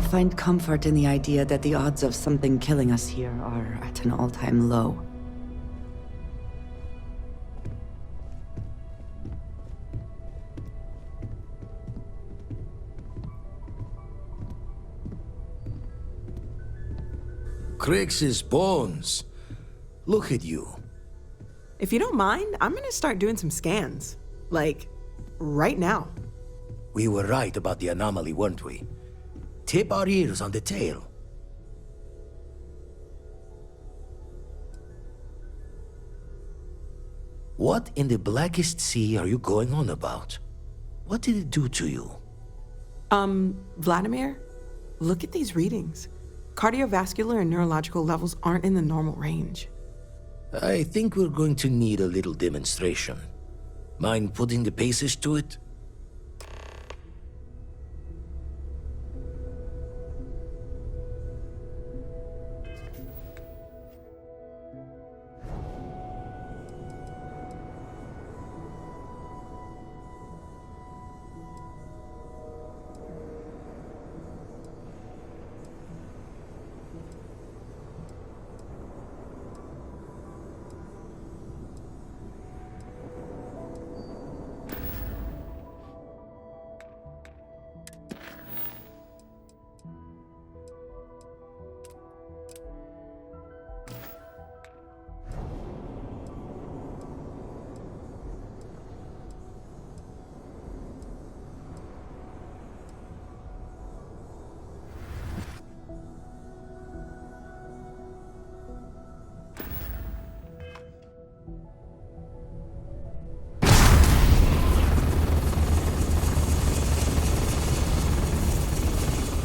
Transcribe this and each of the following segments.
find comfort in the idea that the odds of something killing us here are at an all-time low. Crix's bones. Look at you. If you don't mind, I'm gonna start doing some scans. Like, right now. We were right about the anomaly, weren't we? Tip our ears on the tail. What in the blackest sea are you going on about? What did it do to you? Vladimir, look at these readings. Cardiovascular and neurological levels aren't in the normal range. I think we're going to need a little demonstration. Mind putting the paces to it?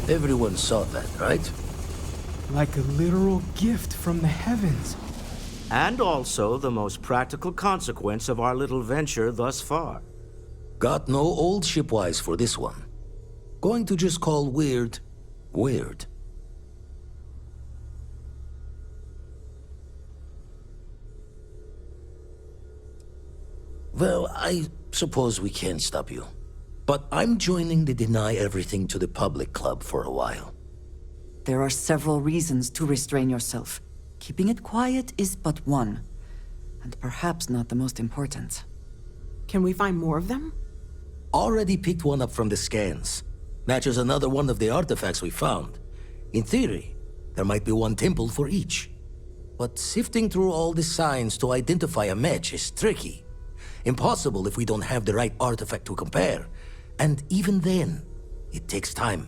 Everyone saw that, right? Like a literal gift from the heavens. And also the most practical consequence of our little venture thus far. Got no old shipwise for this one. Going to just call weird, weird. Well, I suppose we can't stop you. But I'm joining the Deny Everything to the Public Club for a while. There are several reasons to restrain yourself. Keeping it quiet is but one, and perhaps not the most important. Can we find more of them? Already picked one up from the scans. Matches another one of the artifacts we found. In theory, there might be one temple for each. But sifting through all the signs to identify a match is tricky. Impossible if we don't have the right artifact to compare. And even then, it takes time.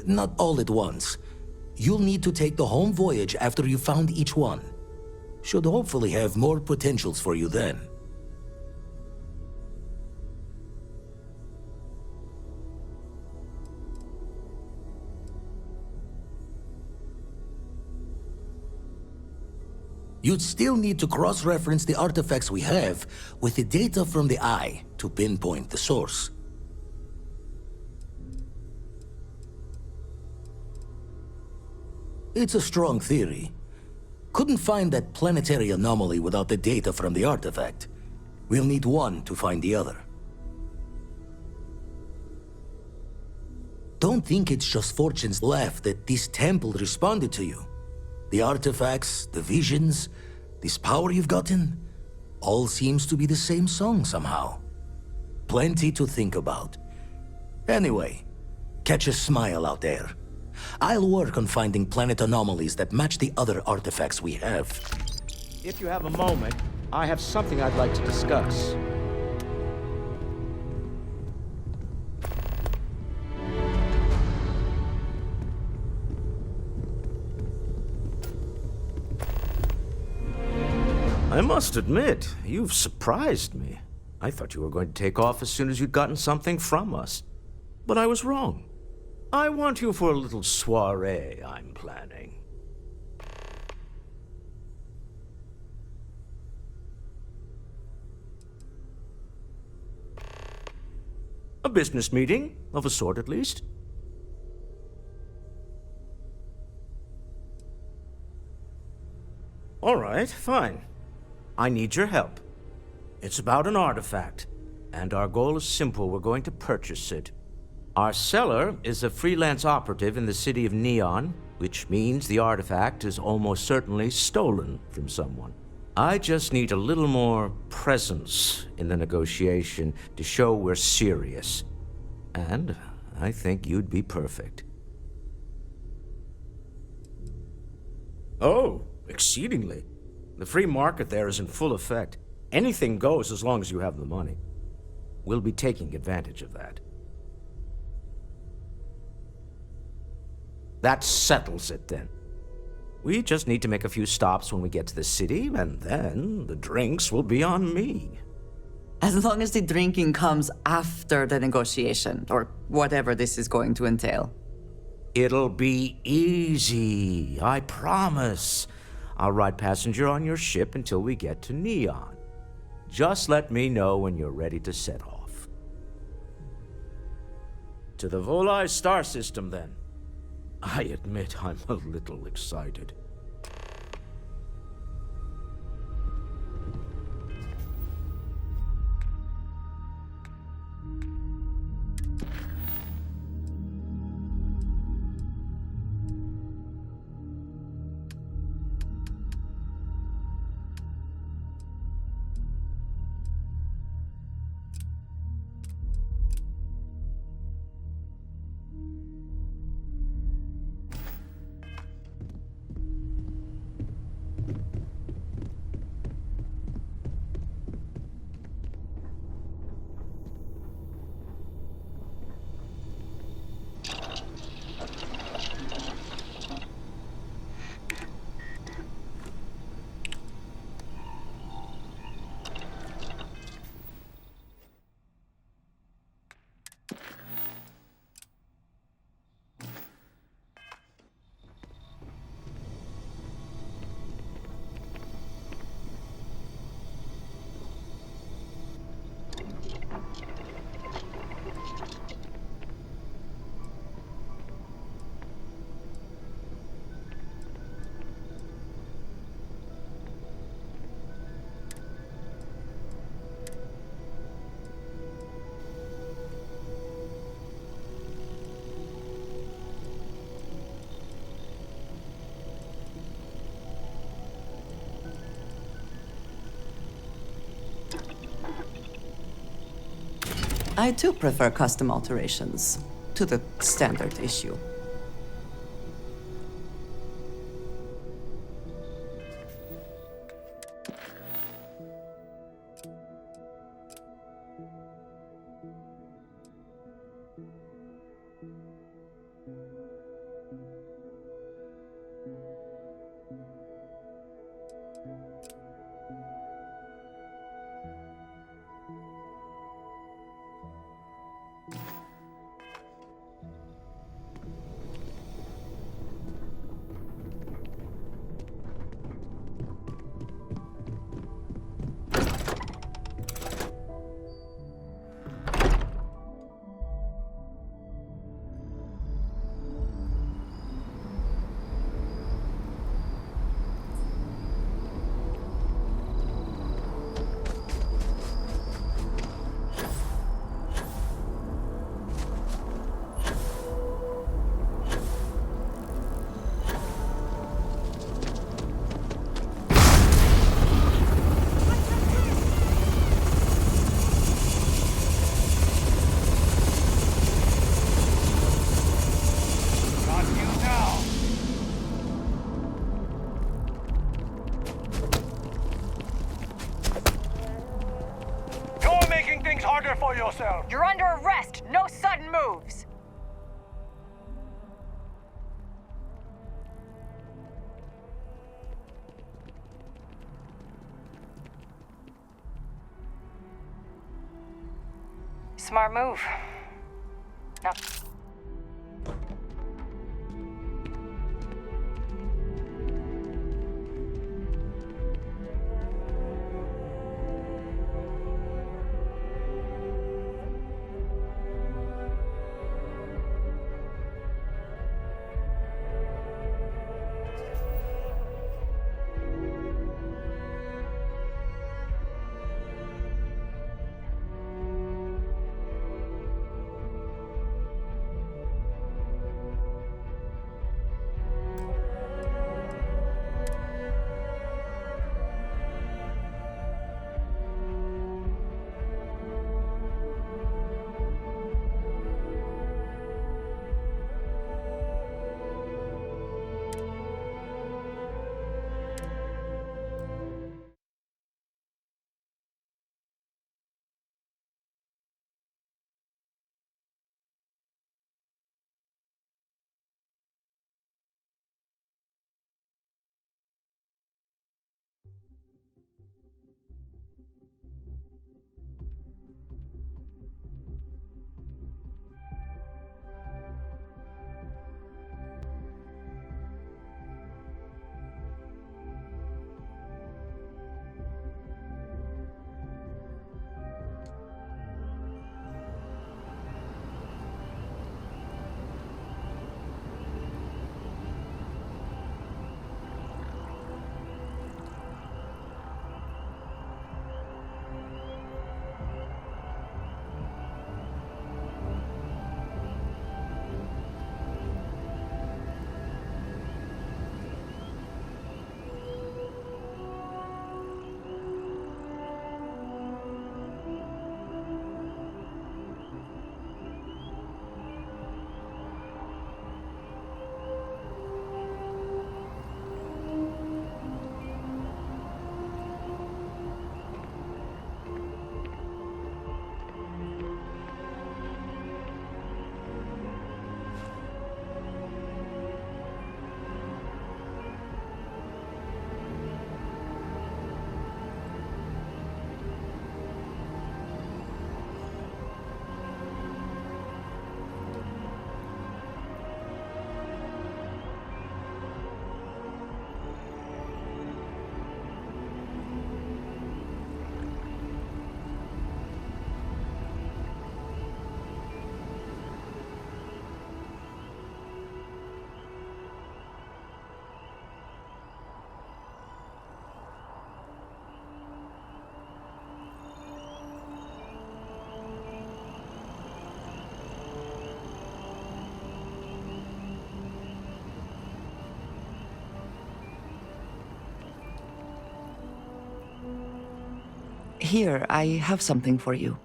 Not all at once. You'll need to take the home voyage after you found each one. Should hopefully have more potentials for you then. You'd still need to cross-reference the artifacts we have with the data from the Eye to pinpoint the source. It's a strong theory. Couldn't find that planetary anomaly without the data from the artifact. We'll need one to find the other. Don't think it's just fortune's left that this temple responded to you. The artifacts, the visions, this power you've gotten, all seems to be the same song somehow. Plenty to think about. Anyway, catch a smile out there. I'll work on finding planet anomalies that match the other artifacts we have. If you have a moment, I have something I'd like to discuss. I must admit, you've surprised me. I thought you were going to take off as soon as you'd gotten something from us. But I was wrong. I want you for a little soiree I'm planning. A business meeting, of a sort at least. right, fine. I need your help. It's about an artifact, and our goal is simple. We're going to purchase it. Our seller is a freelance operative in the city of Neon, which means the artifact is almost certainly stolen from someone. I just need a little more presence in the negotiation to show we're serious. And I think you'd be perfect. Oh, exceedingly. The free market there is in full effect. Anything goes as long as you have the money. We'll be taking advantage of that. That settles it, then. We just need to make a few stops when we get to the city, and then the drinks will be on me. As long as the drinking comes after the negotiation, or whatever this is going to entail. It'll be easy, I promise. I'll ride passenger on your ship until we get to Neon. Just let me know when you're ready to set off. To the Volai star system, then. I admit I'm a little excited. I too prefer custom alterations to the standard issue. Harder for yourself. You're under arrest. No sudden moves. Smart move. Now. Here, I have something for you.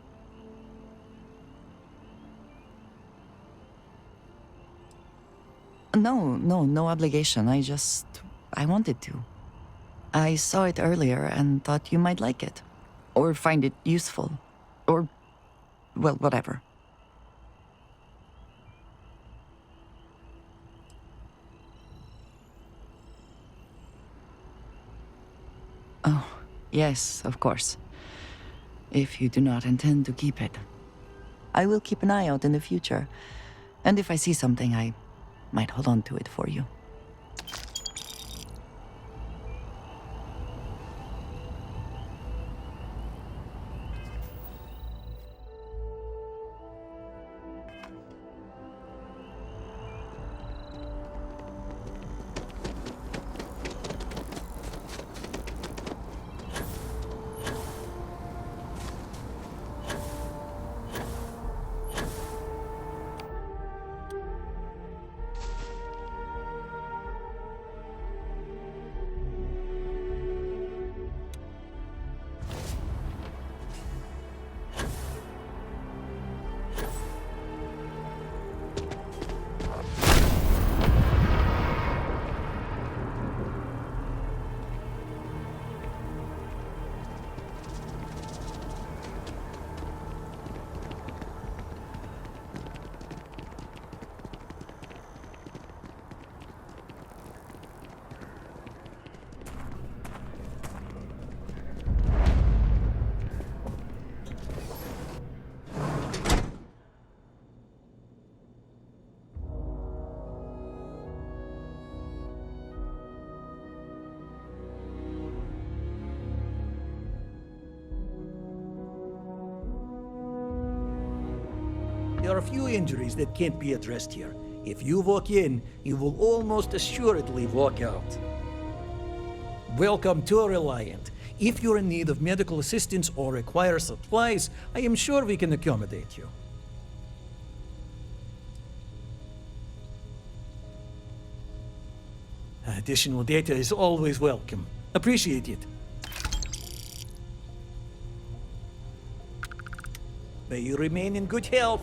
No obligation. I wanted to. I saw it earlier and thought you might like it. Or find it useful. Or, well, whatever. Oh, yes, of course. If you do not intend to keep it. I will keep an eye out in the future. And if I see something, I might hold on to it for you. There are a few injuries that can't be addressed here. If you walk in, you will almost assuredly walk out. Welcome to Reliant. If you're in need of medical assistance or require supplies, I am sure we can accommodate you. Additional data is always welcome. Appreciate it. May you remain in good health.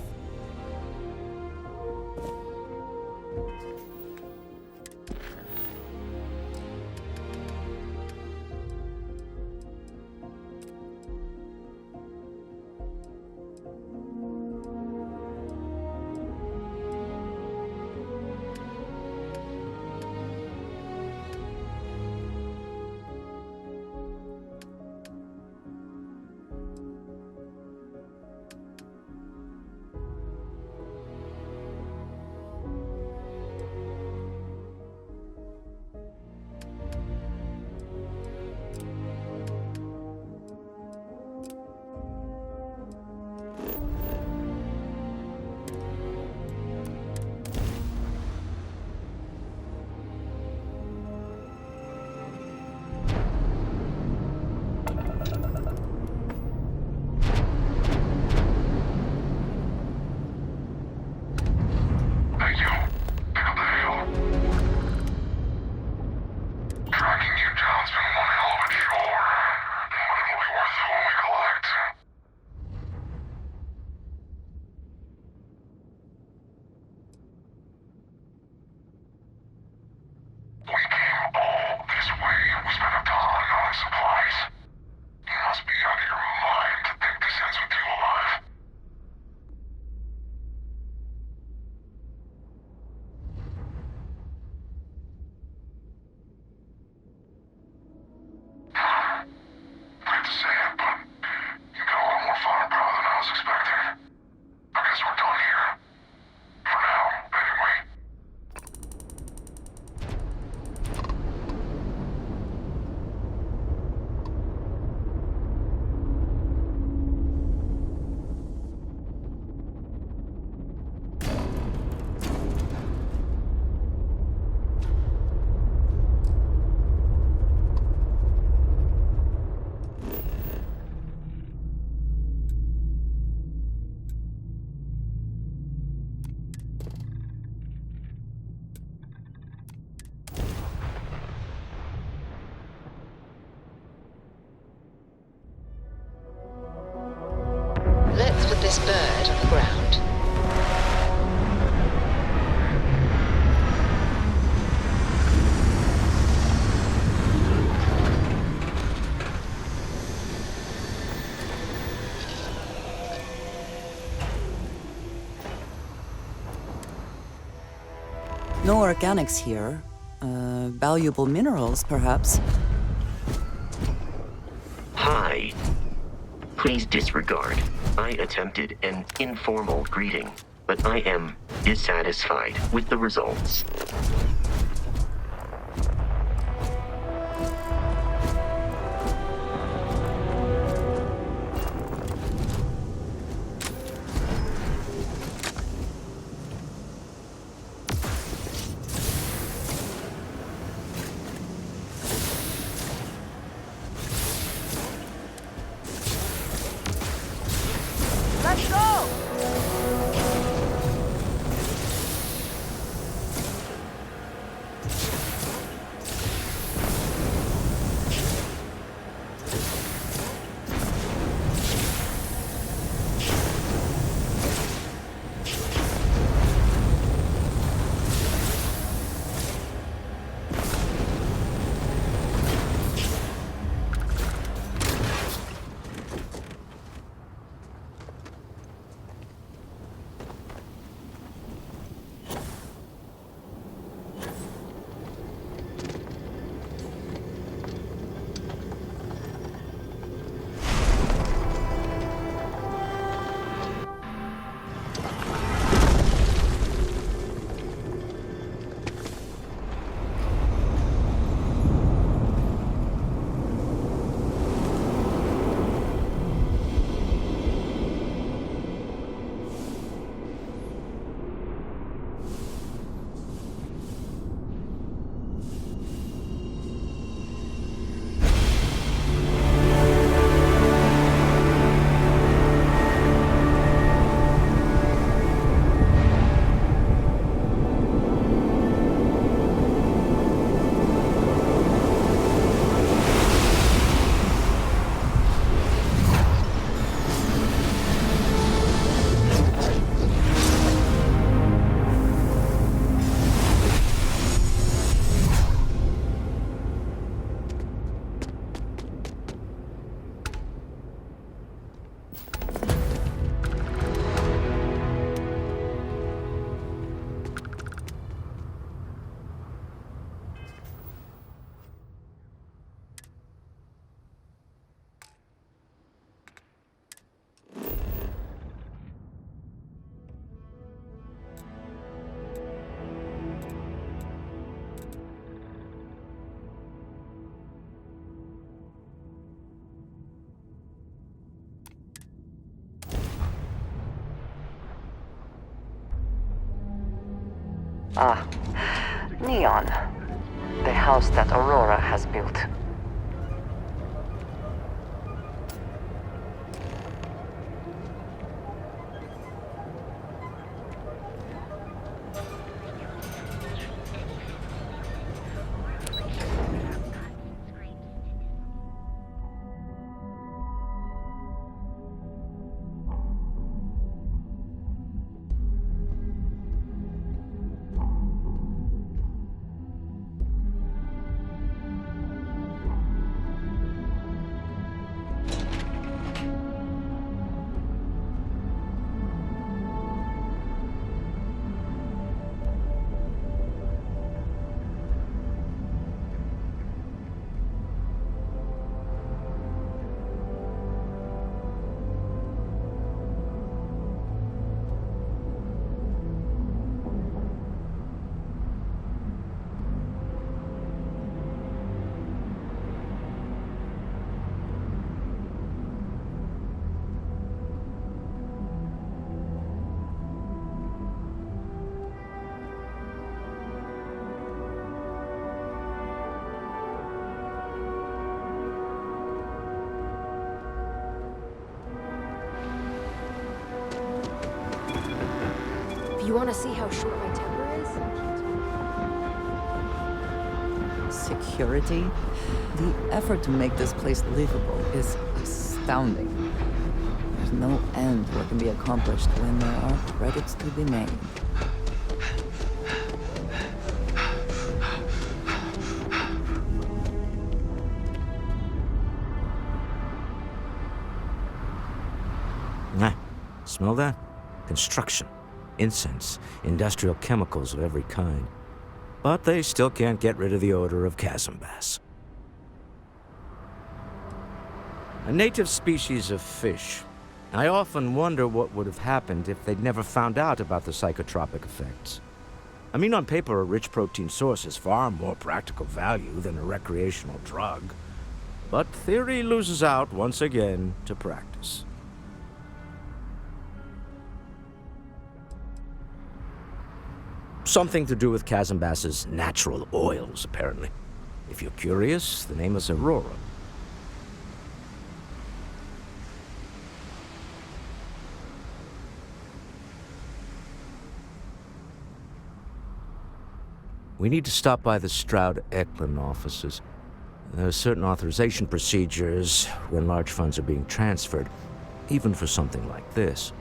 Let's put this bird on the ground. No organics here. Valuable minerals, perhaps. Hi. Please disregard. I attempted an informal greeting, but I am dissatisfied with the results. Let's go! Ah, Neon. The house that Aurora has built. You want to see how short my temper is? Security? The effort to make this place livable is astounding. There's no end to what can be accomplished when there are credits to be made. Smell that? Construction, incense, industrial chemicals of every kind. But they still can't get rid of the odor of chasm bass. A native species of fish. I often wonder what would have happened if they'd never found out about the psychotropic effects. I mean, on paper, a rich protein source has far more practical value than a recreational drug. But theory loses out once again to practice. Something to do with chasm bass's natural oils, apparently. If you're curious, the name is Aurora. We need to stop by the Stroud-Eklund offices. There are certain authorization procedures when large funds are being transferred, even for something like this.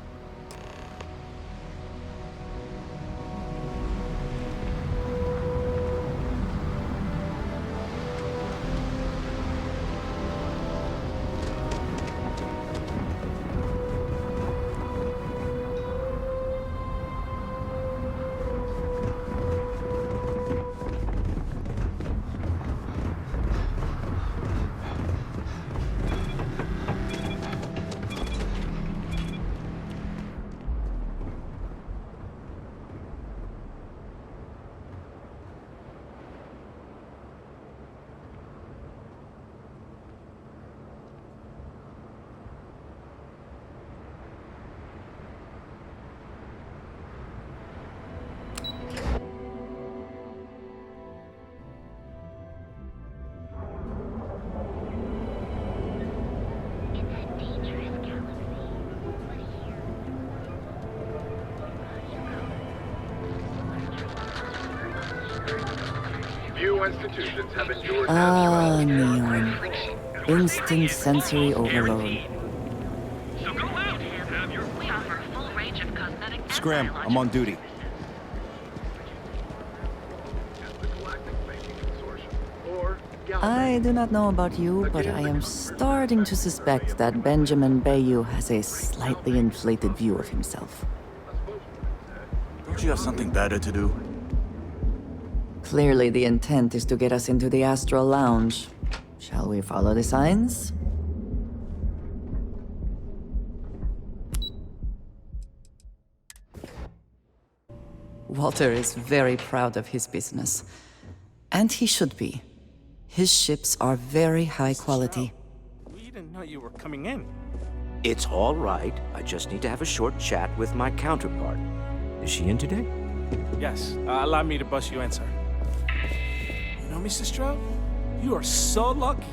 Institutions have endured Neon. Instant sensory overload. Scram, I'm on duty. I do not know about you, but I am starting to suspect that Benjamin Bayou has a slightly inflated view of himself. Don't you have something better to do? Clearly the intent is to get us into the Astral Lounge. Shall we follow the signs? Walter is very proud of his business. And he should be. His ships are very high quality. We didn't know you were coming in. It's all right. I just need to have a short chat with my counterpart. Is she in today? Yes. Allow me to bust you in, sir. You know, Mr. Stroud? You are so lucky.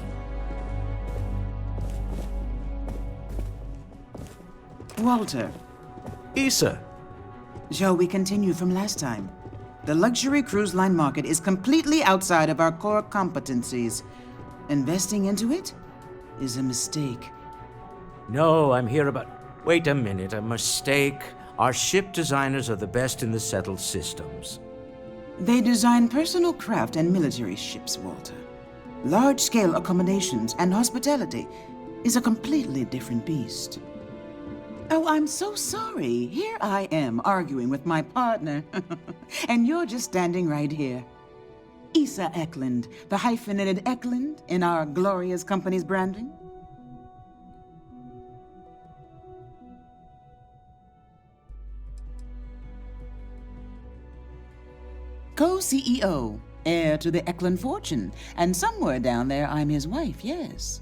Walter. Issa. Shall we continue from last time? The luxury cruise line market is completely outside of our core competencies. Investing into it is a mistake. No, I'm here about... Wait a minute, a mistake? Our ship designers are the best in the settled systems. They design personal craft and military ships, Walter. Large-scale accommodations and hospitality is a completely different beast. Oh, I'm so sorry. Here I am arguing with my partner, and you're just standing right here. Issa Eklund, the hyphenated Eklund in our glorious company's branding. Co-CEO, heir to the Eklund fortune, and somewhere down there I'm his wife, yes.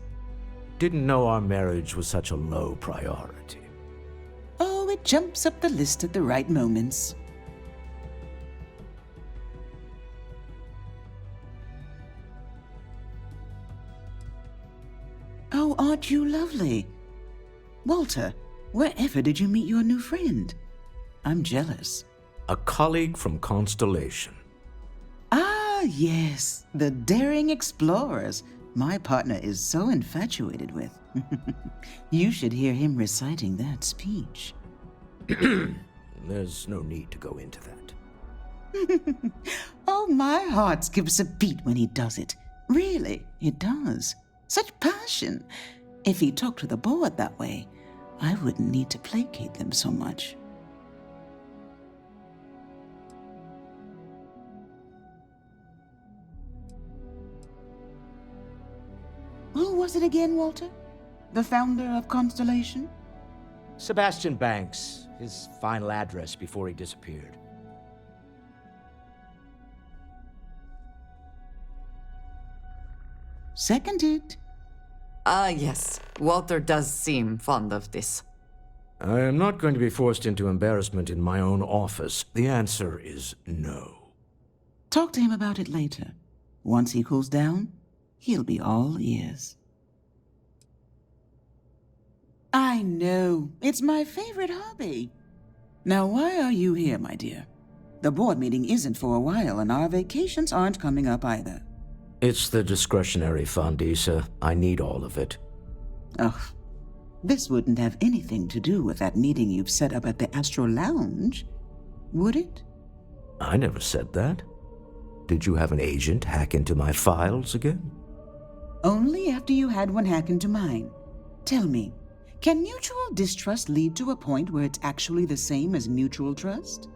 Didn't know our marriage was such a low priority. Oh, it jumps up the list at the right moments. Oh, aren't you lovely? Walter, wherever did you meet your new friend? I'm jealous. A colleague from Constellation. Ah, yes, the daring explorers my partner is so infatuated with. You should hear him reciting that speech. There's no need to go into that. Oh, my heart skips a beat when he does it. Really, it does. Such passion. If he talked to the board that way, I wouldn't need to placate them so much. Who was it again, Walter? The founder of Constellation? Sebastian Banks, his final address before he disappeared. Seconded. Yes. Walter does seem fond of this. I am not going to be forced into embarrassment in my own office. The answer is no. Talk to him about it later. Once he cools down, he'll be all ears. I know. It's my favorite hobby. Now, why are you here, my dear? The board meeting isn't for a while, and our vacations aren't coming up either. It's the discretionary fund, Issa. I need all of it. Ugh. This wouldn't have anything to do with that meeting you've set up at the Astro Lounge, would it? I never said that. Did you have an agent hack into my files again? Only after you had one hack into mine. Tell me, can mutual distrust lead to a point where it's actually the same as mutual trust?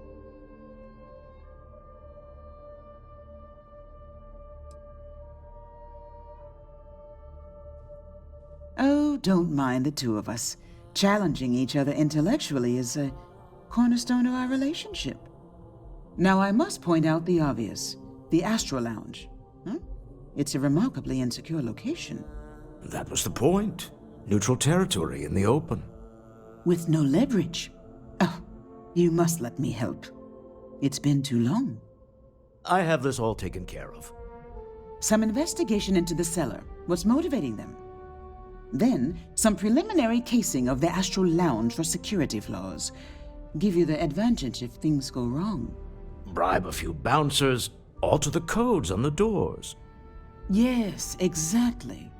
Oh, don't mind the two of us. Challenging each other intellectually is a cornerstone of our relationship. Now, I must point out the obvious. The Astro Lounge. It's a remarkably insecure location. That was the point. Neutral territory in the open. With no leverage. Oh, you must let me help. It's been too long. I have this all taken care of. Some investigation into the cellar. What's motivating them? Then, some preliminary casing of the Astral Lounge for security flaws. Give you the advantage if things go wrong. Bribe a few bouncers, alter the codes on the doors. Yes, exactly.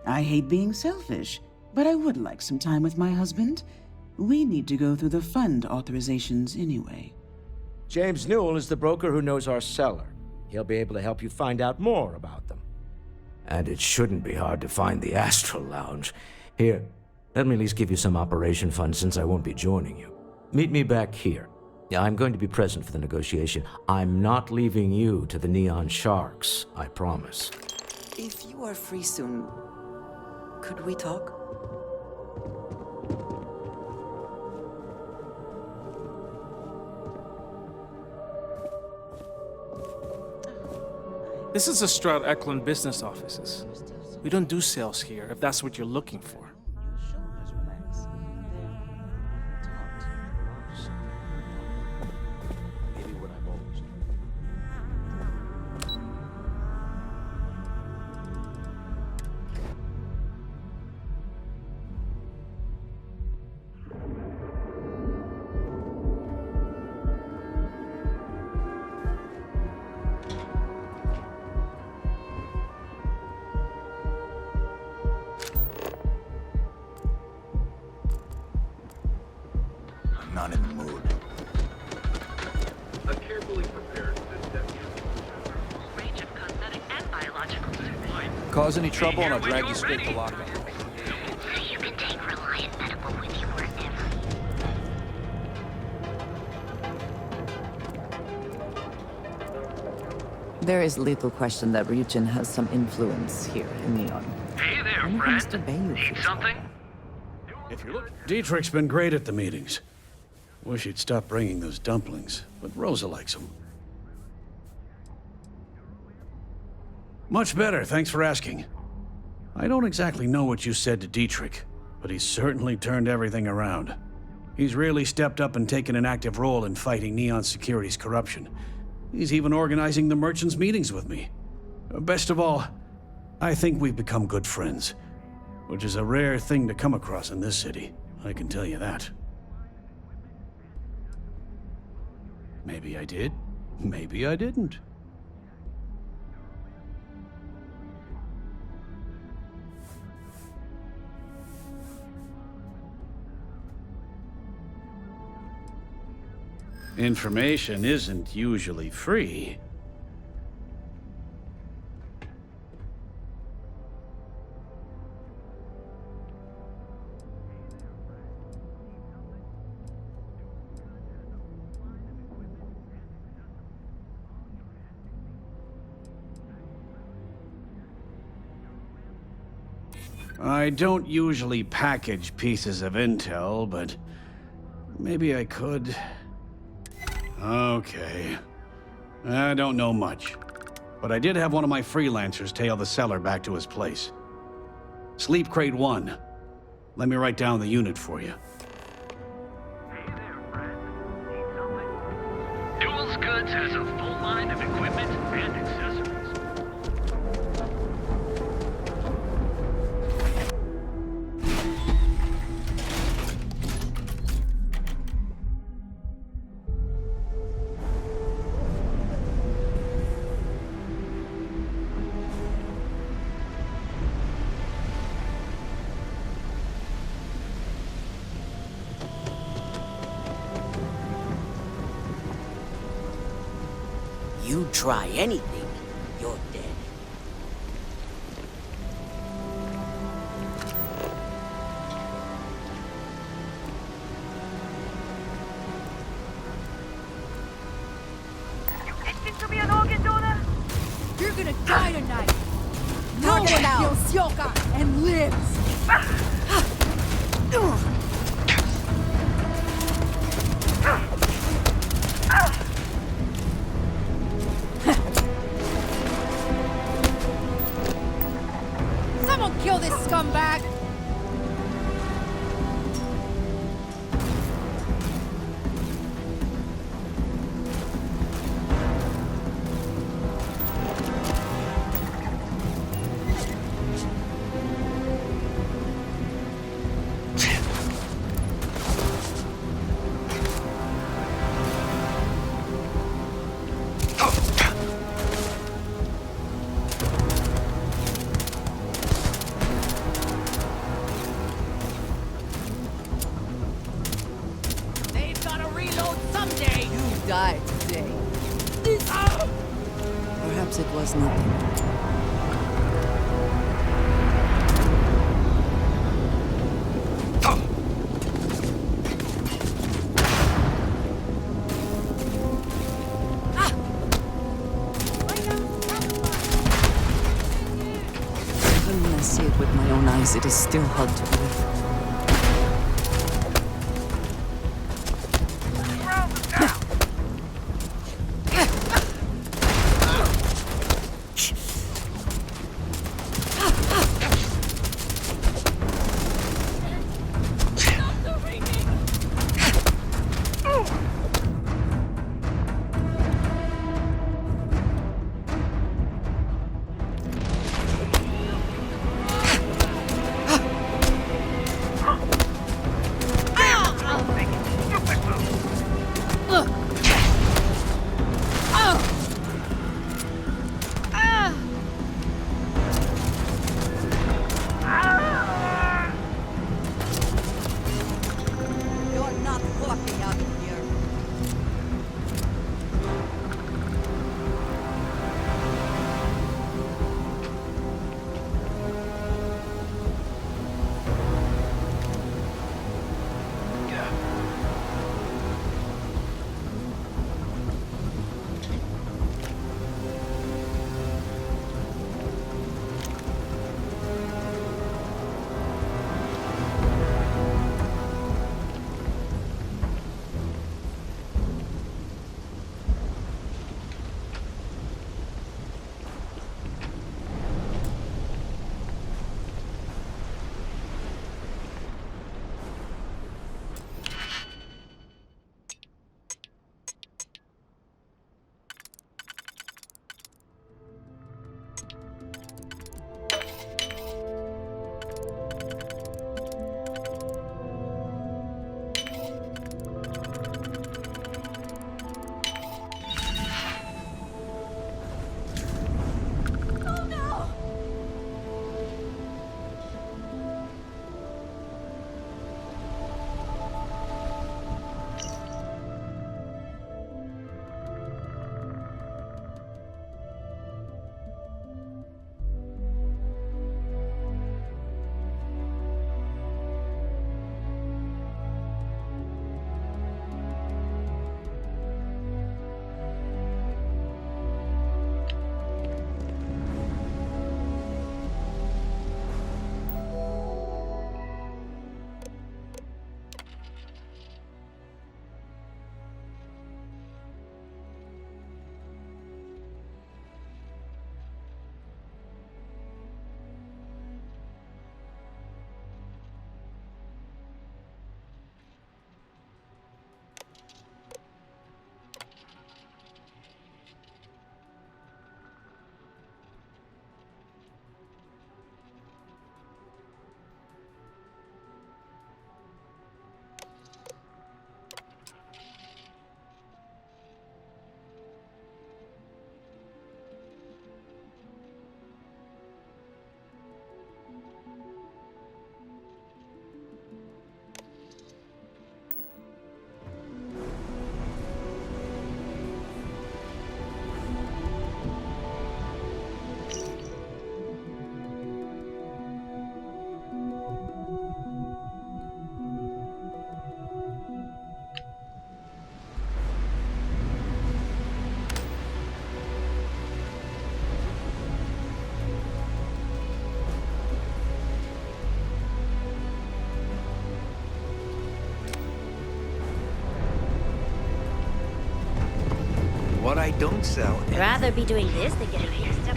I hate being selfish, but I would like some time with my husband. We need to go through the fund authorizations anyway. James Newell is the broker who knows our cellar. He'll be able to help you find out more about them. And it shouldn't be hard to find the Astral Lounge. Here, let me at least give you some operation funds since I won't be joining you. Meet me back here. I'm going to be present for the negotiation. I'm not leaving you to the Neon Sharks, I promise. If you are free soon, could we talk? This is the Stroud Eklund business offices. We don't do sales here, if that's what you're looking for. Not in the mood. A carefully prepared system. Range of cosmetic and biological supplies. Cause any trouble and I'll drag you straight to lockup. You can take Reliant Medical with you wherever. There is little question that Ryujin has some influence here in Neon. Hey there, When it comes to friend. Bayou, Need something? If you're looking... Dietrich's been great at the meetings. Wish he'd stop bringing those dumplings, but Rosa likes them. Much better, thanks for asking. I don't exactly know what you said to Dietrich, but he's certainly turned everything around. He's really stepped up and taken an active role in fighting Neon Security's corruption. He's even organizing the merchants' meetings with me. Best of all, I think we've become good friends, which is a rare thing to come across in this city. I can tell you that. Maybe I did, maybe I didn't. Information isn't usually free. I don't usually package pieces of intel, but maybe I could. Okay. I don't know much, but I did have one of my freelancers tail the seller back to his place. Sleep Crate 1. Let me write down the unit for you. Duels Goods has a full line of equipment and accessories. You try anything, you're dead. Itching to be an organ donor? You're gonna die tonight. No one kills Yoka and lives. Someone kill this scumbag! Die today. Perhaps it was nothing. Even when I see it with my own eyes, it is still hard to believe. what I don't sell. Rather be doing this than getting mixed up.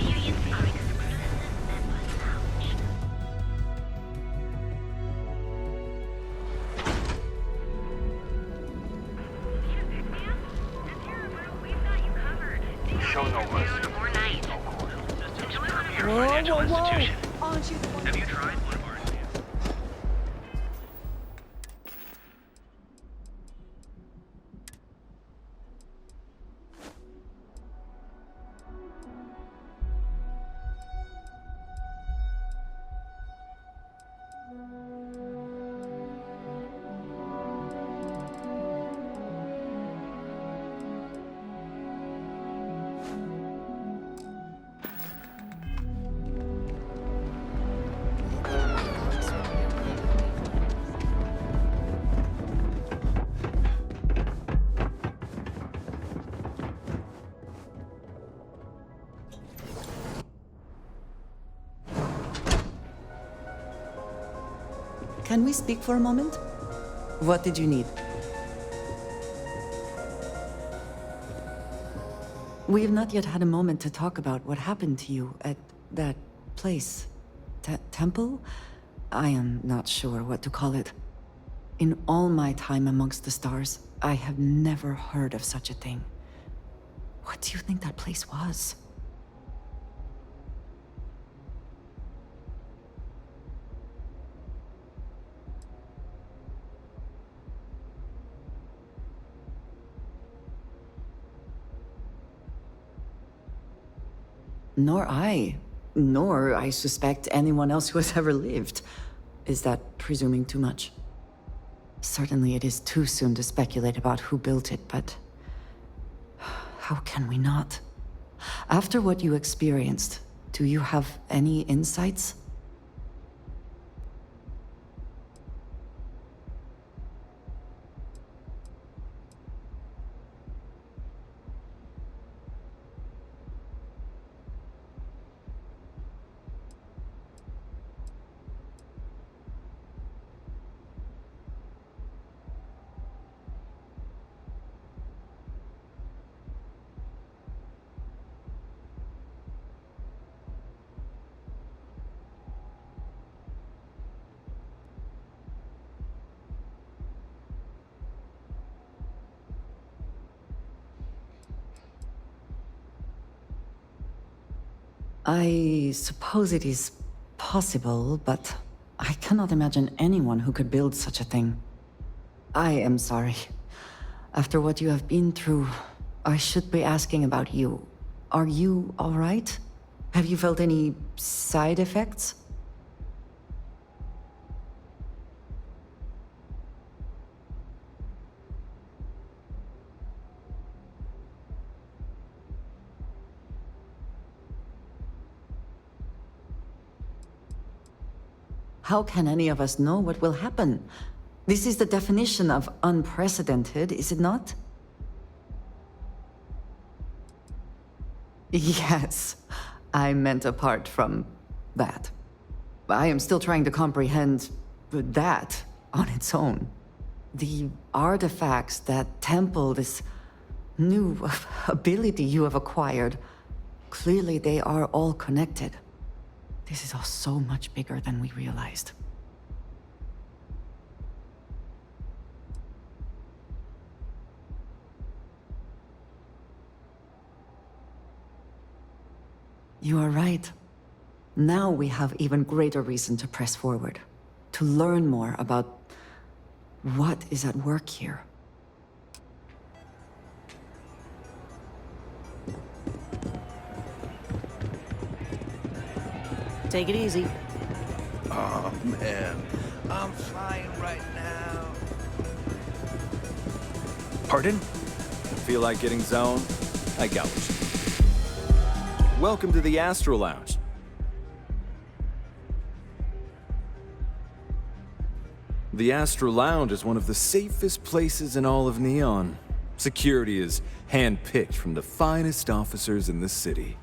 Show no mercy. Whoa, whoa, whoa! Aren't you the one? Have you tried one of ours? Can we speak for a moment? What did you need? We have not yet had a moment to talk about what happened to you at that place. Temple? I am not sure what to call it. In all my time amongst the stars, I have never heard of such a thing. What do you think that place was? Nor I suspect anyone else who has ever lived. Is that presuming too much? Certainly it is too soon to speculate about who built it, but how can we not? After what you experienced, do you have any insights? I suppose it is possible, but I cannot imagine anyone who could build such a thing. I am sorry. After what you have been through, I should be asking about you. Are you all right? Have you felt any side effects? How can any of us know what will happen? This is the definition of unprecedented, is it not? Yes, I meant apart from that. I am still trying to comprehend that on its own. The artifacts, that temple, this new ability you have acquired, clearly they are all connected. This is all so much bigger than we realized. You are right. Now we have even greater reason to press forward, to learn more about what is at work here. Take it easy. Oh, man. I'm flying right now. Pardon? Feel like getting zoned? I got what you need. Welcome to the Astro Lounge. The Astro Lounge is one of the safest places in all of Neon. Security is hand-picked from the finest officers in the city.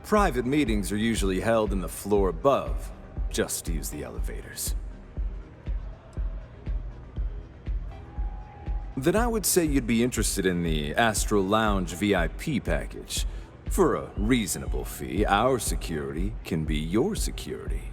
Private meetings are usually held in the floor above. Just use the elevators. Then I would say you'd be interested in the Astral Lounge VIP package. For a reasonable fee, our security can be your security.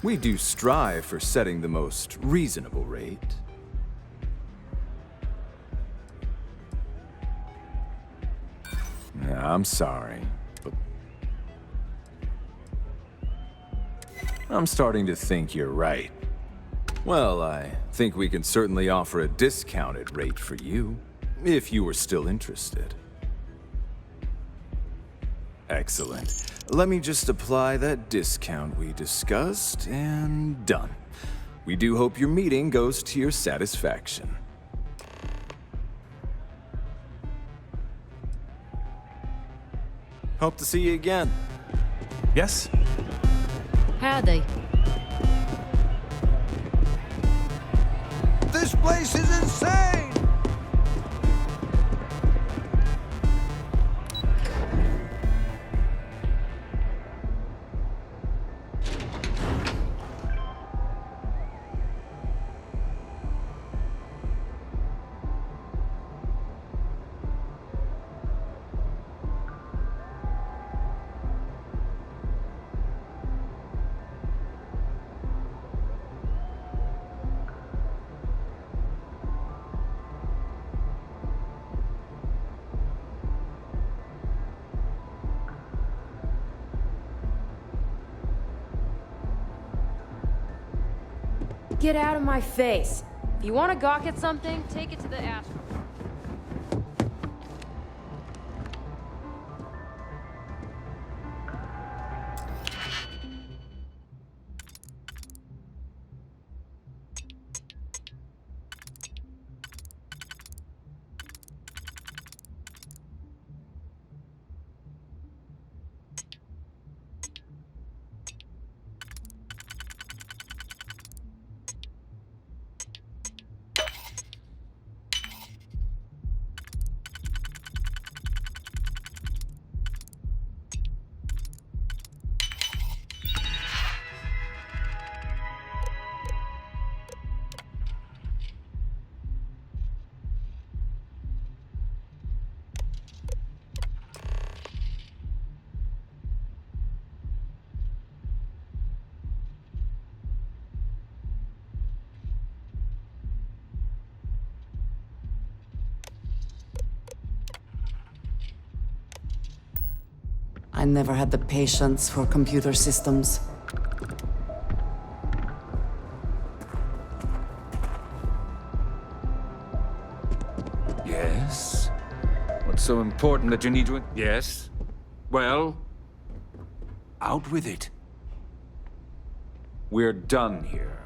We do strive for setting the most reasonable rate. I'm sorry, but I'm starting to think you're right. Well, I think we can certainly offer a discounted rate for you, if you were still interested. Excellent. Let me just apply that discount we discussed, and done. We do hope your meeting goes to your satisfaction. Hope to see you again. Yes? Howdy. This place is insane! Get out of my face. If you want to gawk at something, take it to the astral. I never had the patience for computer systems. Yes? What's so important that you need to... Yes? Well? Out with it. We're done here.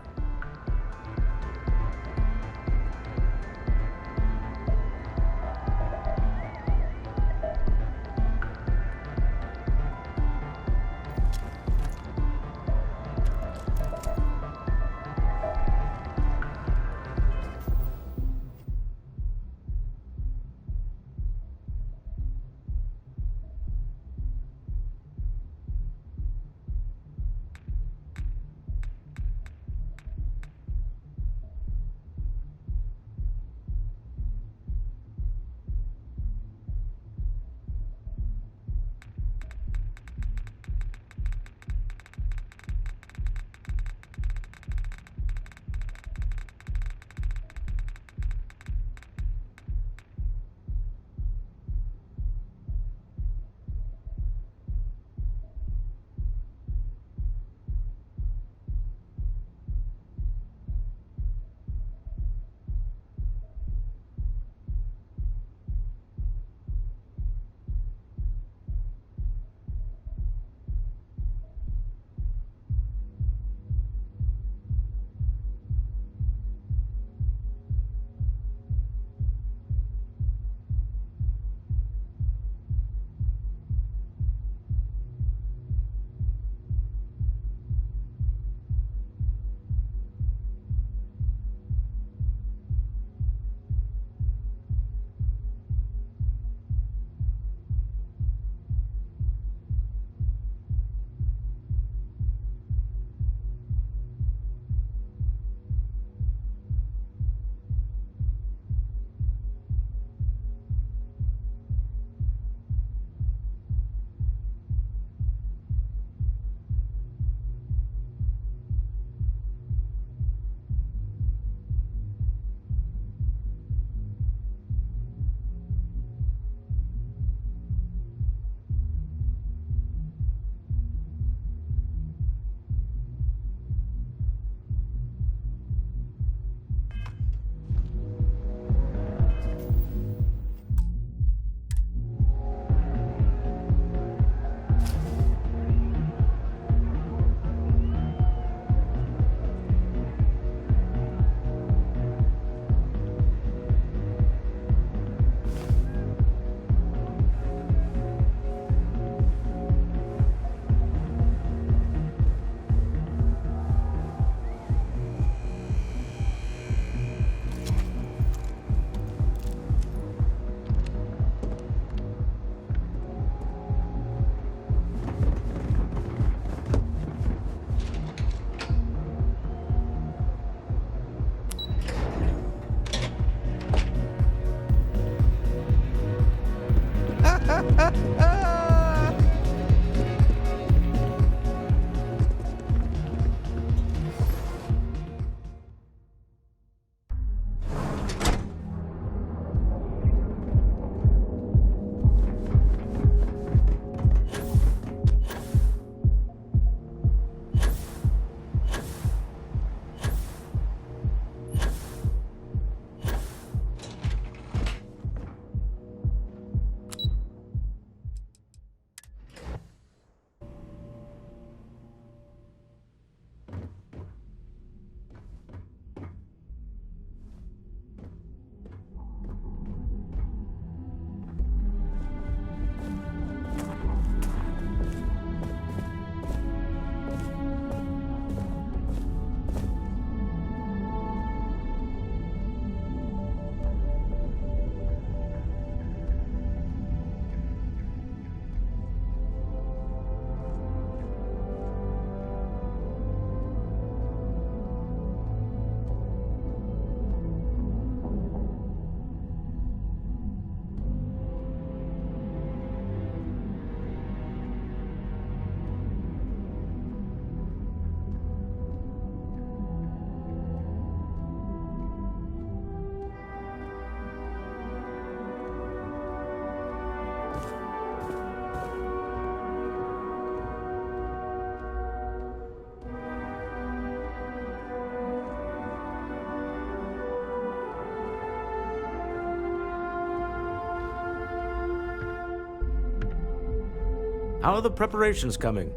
How are the preparations coming?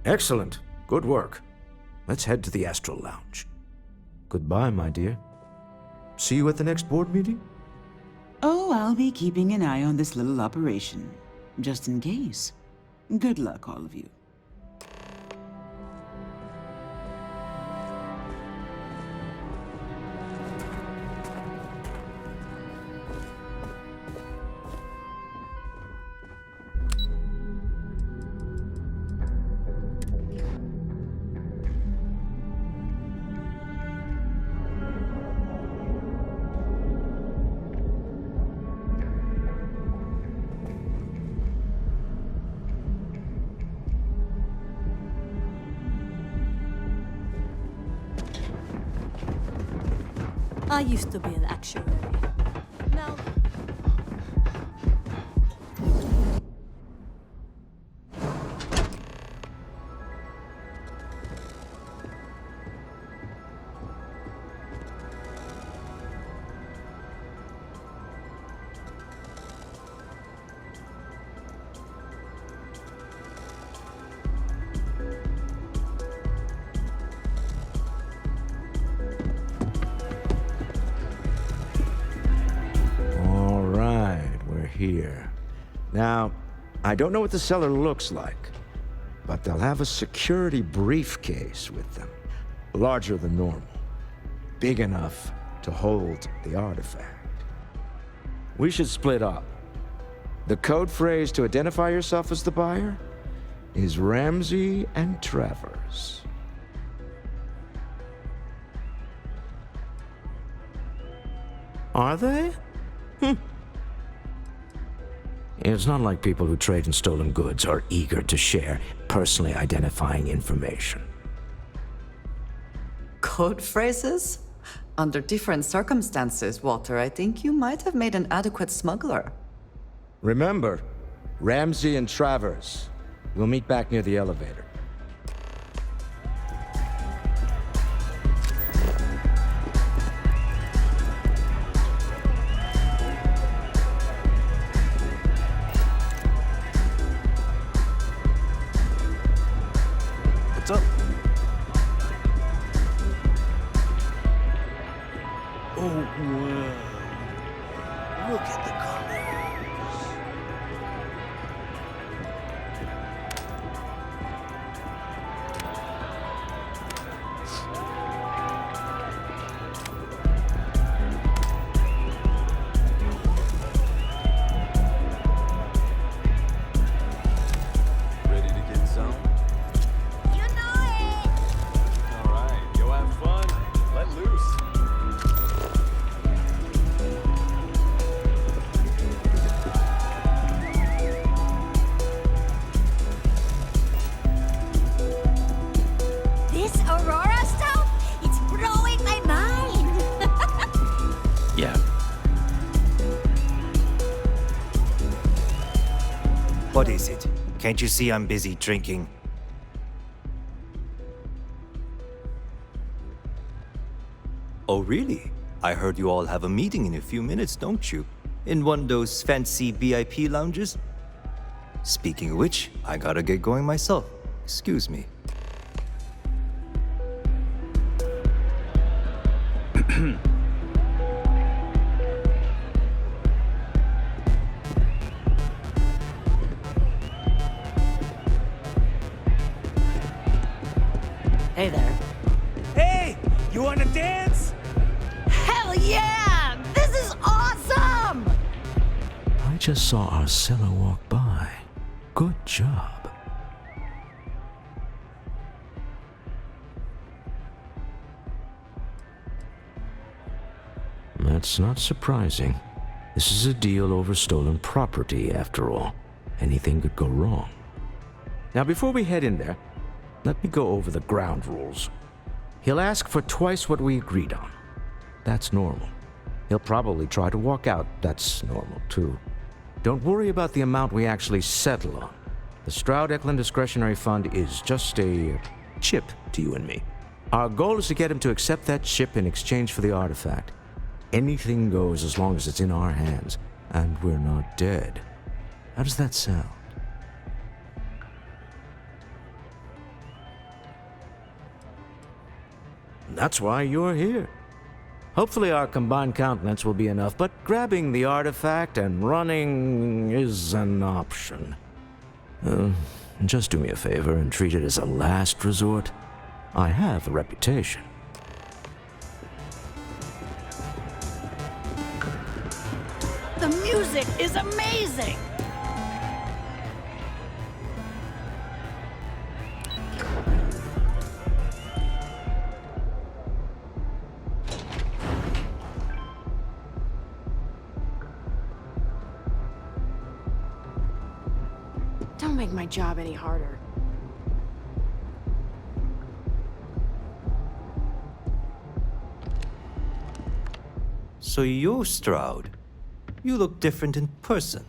Excellent. Good work. Let's head to the Astral Lounge. Goodbye, my dear. See you at the next board meeting? Oh, I'll be keeping an eye on this little operation, just in case. Good luck, all of you. I used to be an actuary. Now... Here. Now, I don't know what the cellar looks like, but they'll have a security briefcase with them. Larger than normal. Big enough to hold the artifact. We should split up. The code phrase to identify yourself as the buyer is Ramsey and Travers. Are they? It's not like people who trade in stolen goods are eager to share personally identifying information. Code phrases? Under different circumstances, Walter, I think you might have made an adequate smuggler. Remember, Ramsey and Travers. We'll meet back near the elevator. What's up? Oh, wow. Look at the colors. What is it? Can't you see I'm busy drinking? Oh, really? I heard you all have a meeting in a few minutes, don't you? In one of those fancy VIP lounges? Speaking of which, I gotta get going myself. Excuse me. Hey there. Hey, you wanna dance? Hell yeah! This is awesome! I just saw Arcella walk by. Good job. That's not surprising. This is a deal over stolen property, after all. Anything could go wrong. Now, before we head in there, let me go over the ground rules. He'll ask for twice what we agreed on. That's normal. He'll probably try to walk out. That's normal, too. Don't worry about the amount we actually settle on. The Stroud-Eklund Discretionary Fund is just a chip to you and me. Our goal is to get him to accept that chip in exchange for the artifact. Anything goes as long as it's in our hands, and we're not dead. How does that sound? That's why you're here. Hopefully our combined countenance will be enough, but grabbing the artifact and running is an option. Just do me a favor and treat it as a last resort. I have a reputation. The music is amazing! Don't make my job any harder. So you're Stroud. You look different in person.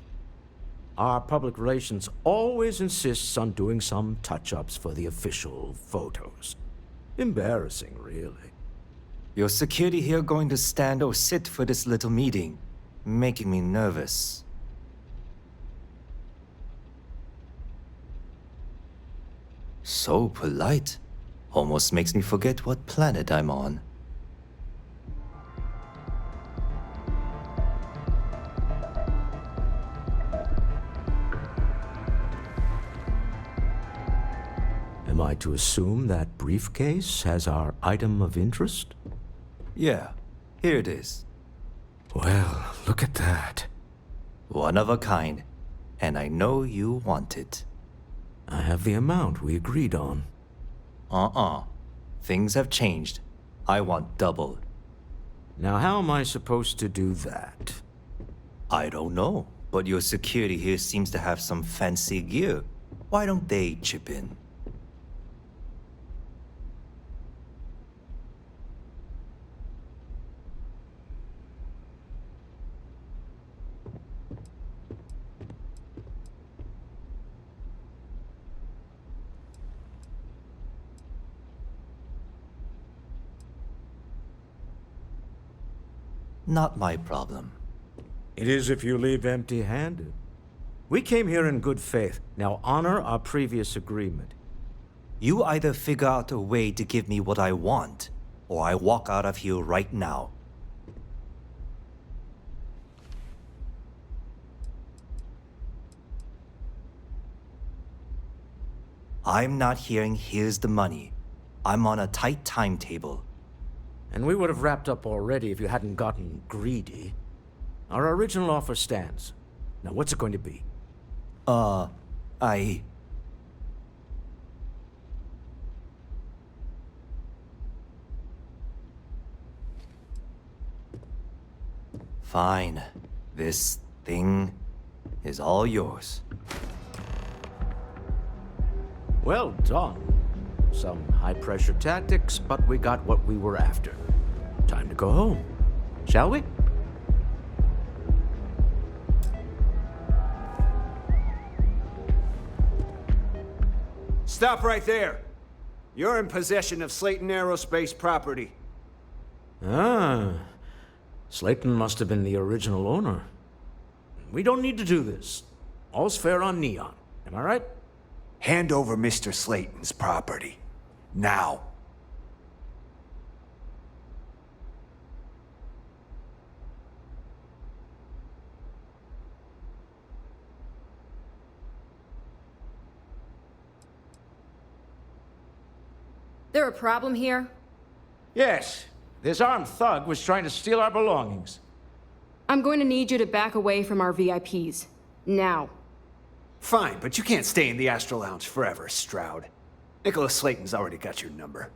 Our public relations always insists on doing some touch-ups for the official photos. Embarrassing, really. Your security here going to stand or sit for this little meeting, making me nervous. So polite. Almost makes me forget what planet I'm on. Am I to assume that briefcase has our item of interest? Yeah, here it is. Well, look at that. One of a kind, and I know you want it. I have the amount we agreed on. Things have changed. I want double. Now, how am I supposed to do that? I don't know, but your security here seems to have some fancy gear. Why don't they chip in? Not my problem. It is if you leave empty-handed. We came here in good faith. Now honor our previous agreement. You either figure out a way to give me what I want, or I walk out of here right now. I'm not hearing here's the money. I'm on a tight timetable. And we would have wrapped up already if you hadn't gotten greedy. Our original offer stands. Now what's it going to be? Fine. This thing is all yours. Well done. Some high-pressure tactics, but we got what we were after. Time to go home, shall we? Stop right there. You're in possession of Slayton Aerospace property. Ah. Slayton must have been the original owner. We don't need to do this. All's fair on Neon. Am I right? Hand over Mr. Slayton's property. Now. There a problem here? Yes. This armed thug was trying to steal our belongings. I'm going to need you to back away from our VIPs. Now. Fine, but you can't stay in the Astro Lounge forever, Stroud. Nicholas Slayton's already got your number.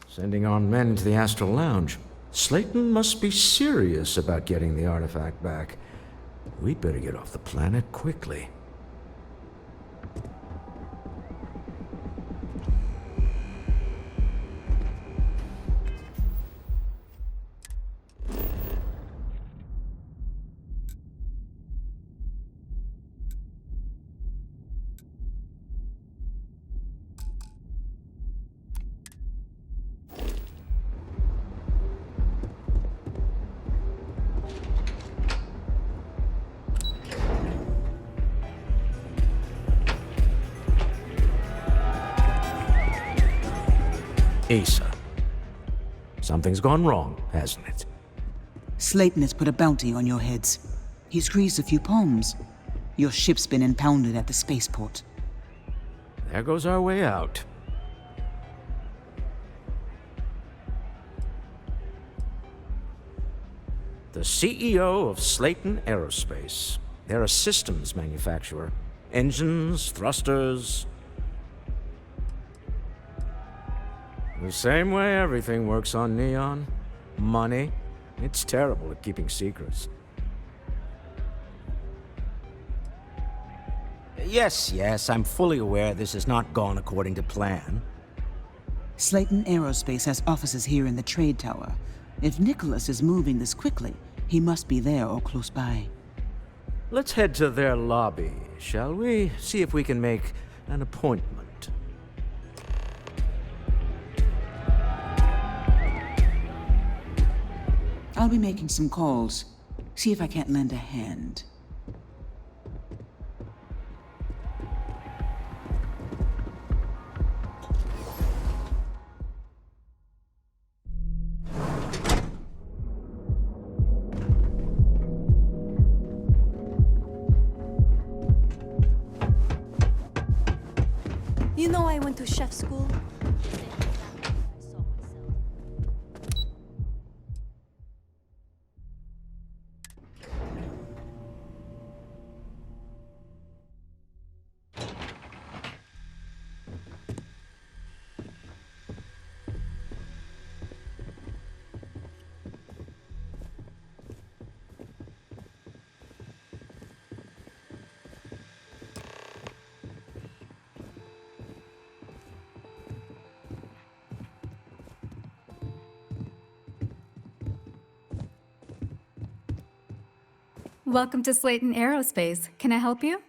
Sending armed men to the Astral Lounge. Slayton must be serious about getting the artifact back. We'd better get off the planet quickly. Asa. Something's gone wrong, hasn't it? Slayton has put a bounty on your heads. He's greased a few palms. Your ship's been impounded at the spaceport. There goes our way out. The CEO of Slayton Aerospace. They're a systems manufacturer. Engines, thrusters. The same way everything works on Neon. Money. It's terrible at keeping secrets. Yes, I'm fully aware this has not gone according to plan. Slayton Aerospace has offices here in the trade tower. If Nicholas is moving this quickly, he must be there or close by. Let's head to their lobby, shall we? See if we can make an appointment. I'll be making some calls. See if I can't lend a hand. You know I went to chef school. Welcome to Slayton Aerospace. Can I help you?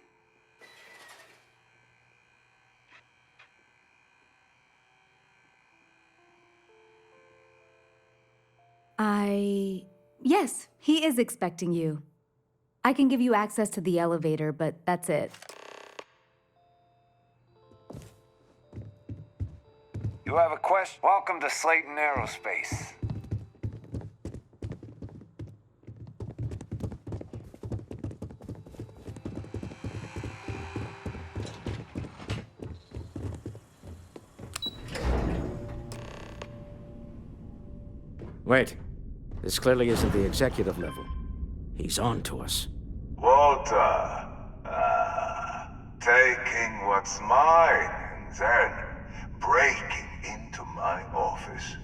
Yes, he is expecting you. I can give you access to the elevator, but that's it. You have a question? Welcome to Slayton Aerospace. Wait. This clearly isn't the executive level. He's on to us. Walter. Taking what's mine and then breaking into my office.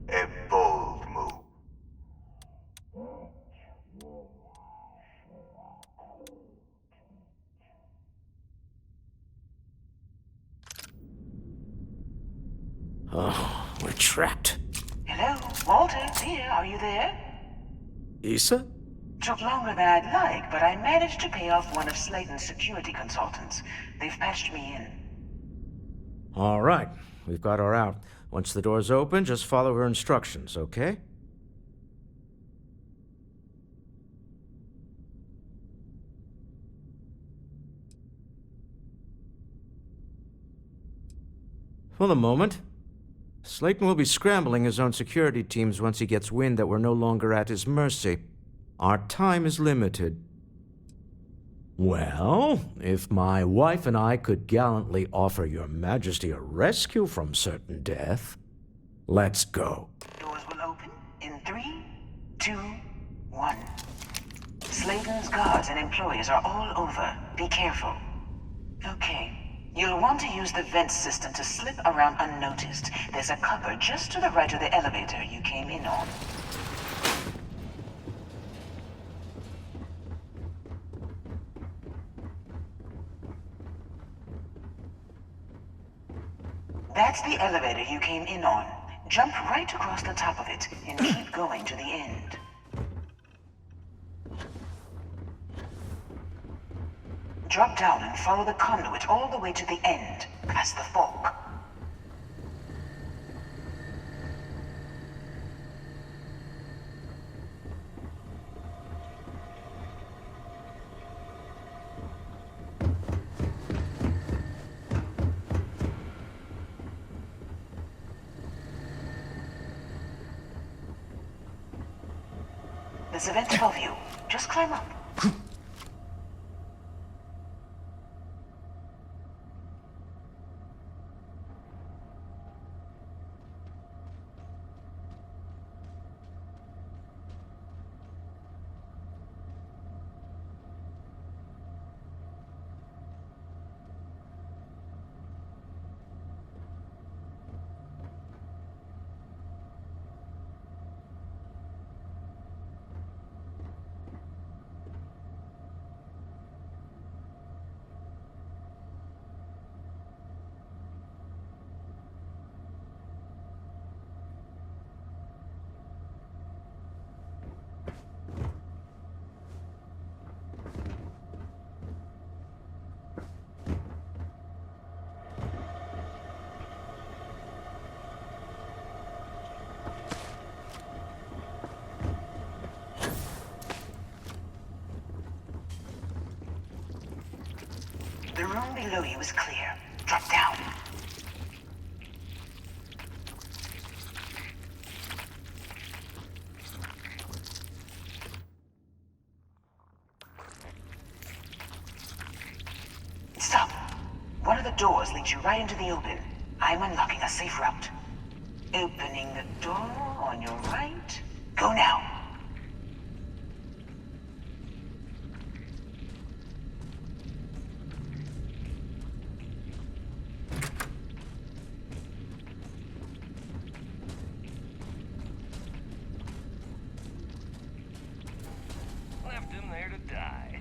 A bold move. Oh, we're trapped. Hello, Walter, dear, are you there? Issa? took longer than I'd like, but I managed to pay off one of Slayton's security consultants. They've patched me in. All right, we've got her out. Once the door's open, just follow her instructions, okay? For the moment, Slayton will be scrambling his own security teams once he gets wind that we're no longer at his mercy. Our time is limited. Well, if my wife and I could gallantly offer your majesty a rescue from certain death, let's go. Doors will open in 3, 2, 1. Slayton's guards and employees are all over. Be careful. Okay. You'll want to use the vent system to slip around unnoticed. There's a cupboard just to the right of the elevator you came in on. That's the elevator you came in on. Jump right across the top of it and keep going to the end. Drop down and follow the conduit all the way to the end, past the fork. There's a vent above you. Just climb up. The room below you is clear. Drop down. Stop. One of the doors leads you right into the open. I'm unlocking a safe route. Opening the door on your right. Go now. Left him there to die.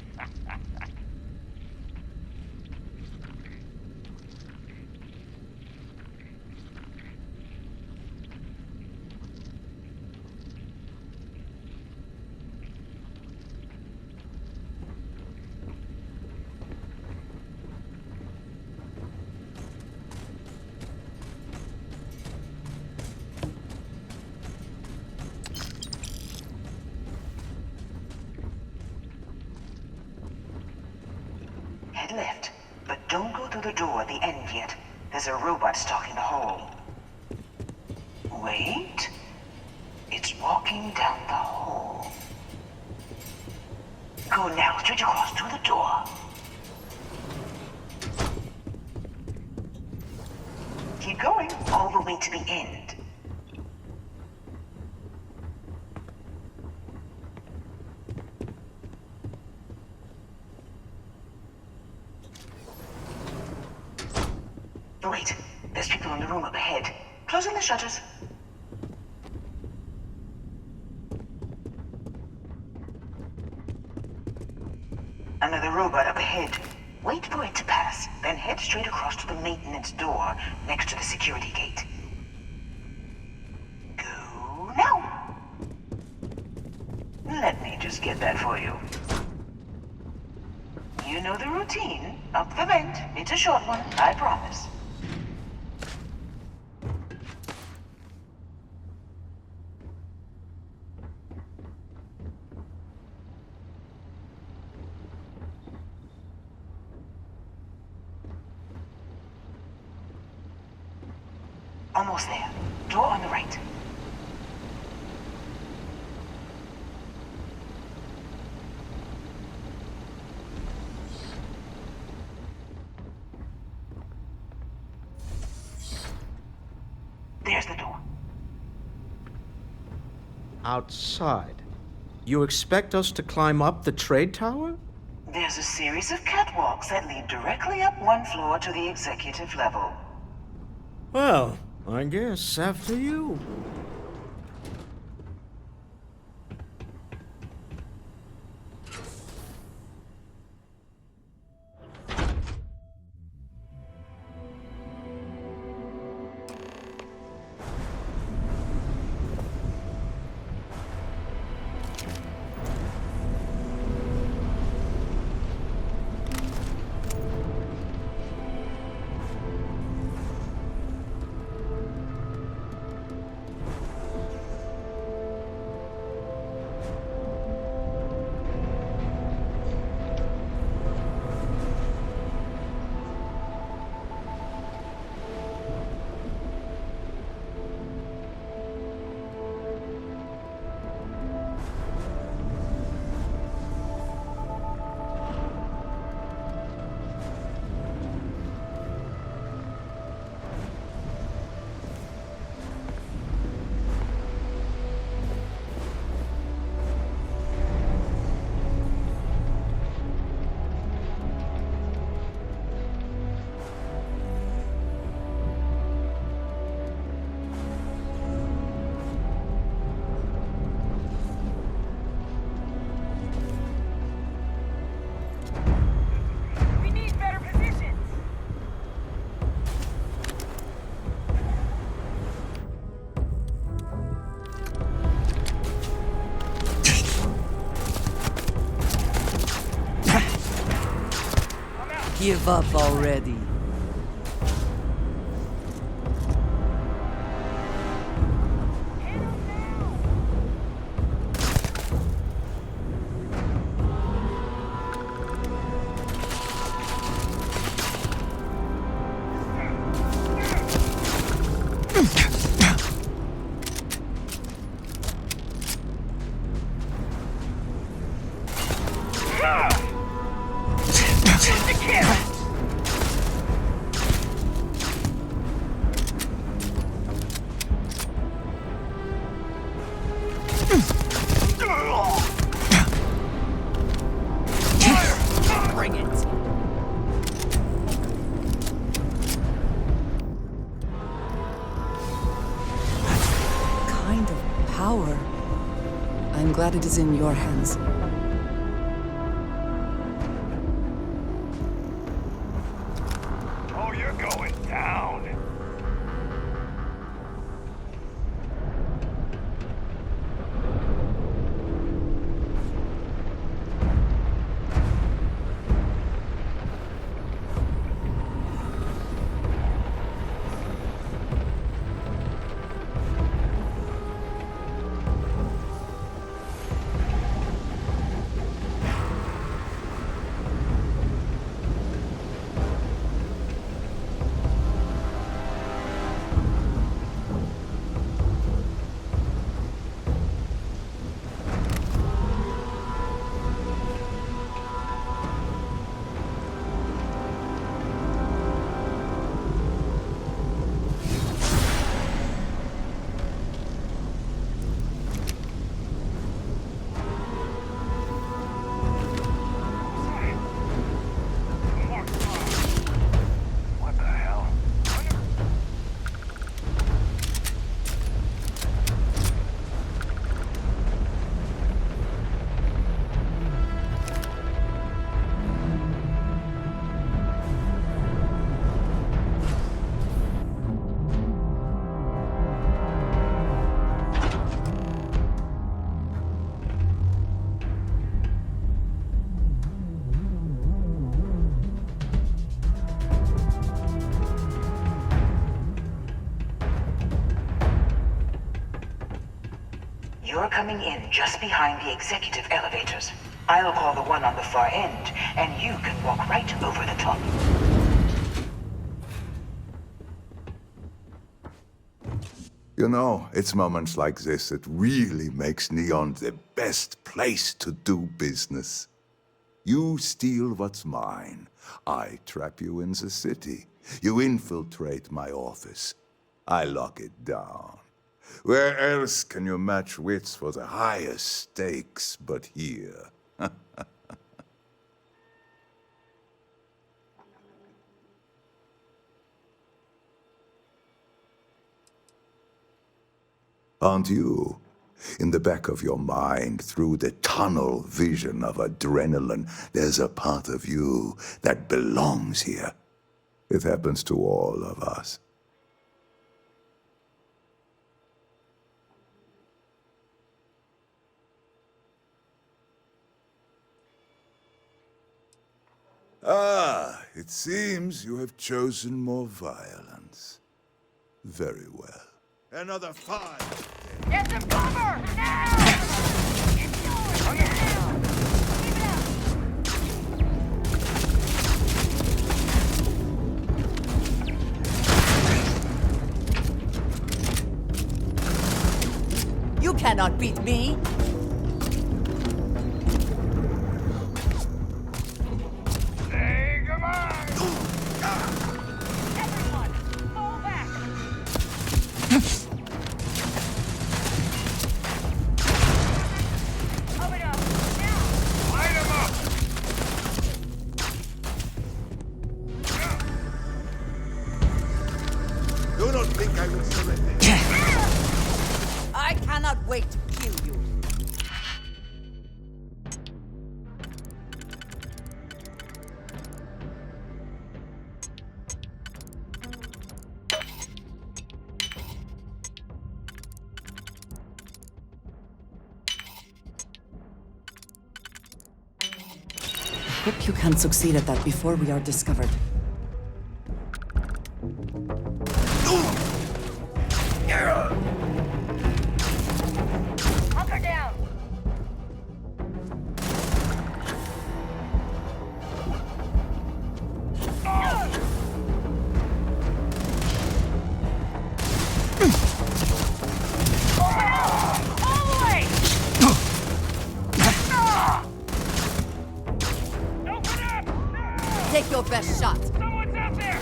Head left, but don't go through the door at the end yet. There's a robot stalking the hall. Wait. It's walking down the hall. Go now, straight across to the door. Keep going, all the way to the end. Wait, there's people in the room up ahead. Closing the shutters. Another robot up ahead. Wait for it to pass, then head straight across to the maintenance door next to the security gate. Go now. Let me just just get that for you. You know the routine. Up the vent. It's a short one, I promise. Almost there. Door on the right. There's the door. Outside. You expect us to climb up the trade tower? There's a series of catwalks that lead directly up one floor to the executive level. Well, I guess after you. Give up already. Bring it. Kind of power. I'm glad it is in your hands. Oh, you're going down. You're coming in just behind the executive elevators. I'll call the one on the far end, and you can walk right over the top. You know, it's moments like this that really makes Neon the best place to do business. You steal what's mine. I trap you in the city. You infiltrate my office. I lock it down. Where else can you match wits for the highest stakes but here? Aren't you? In the back of your mind, through the tunnel vision of adrenaline, there's a part of you that belongs here. It happens to all of us. Ah, it seems you have chosen more violence. Very well. Another 5. Get some cover! Now! It's yours now! Keep it up! You cannot beat me! Say goodbye! Everyone, fall back! Open up! Now! Light 'em up! Do not think I will surrender. I cannot wait to kill you. I hope you can succeed at that before we are discovered. Hunker down! All the way! Open up! Take your best shot. Someone's out there!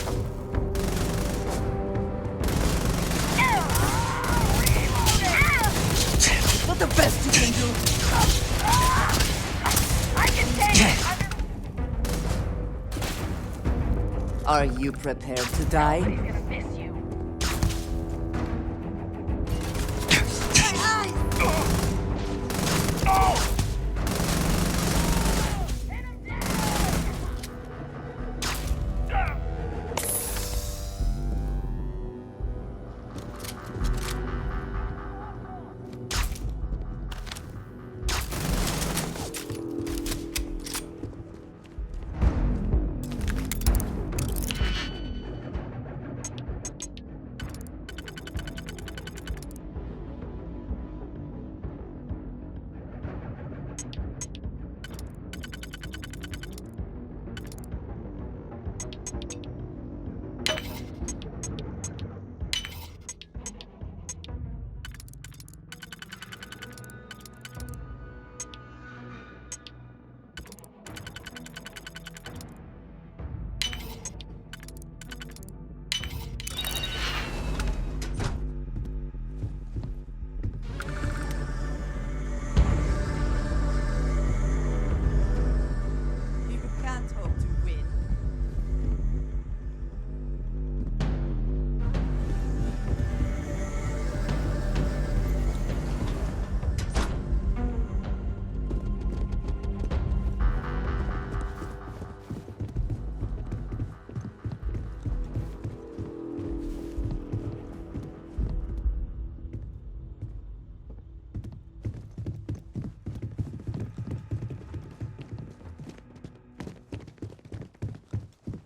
Not the best you can do. I can take it! Are you prepared to die? Nobody's gonna miss you.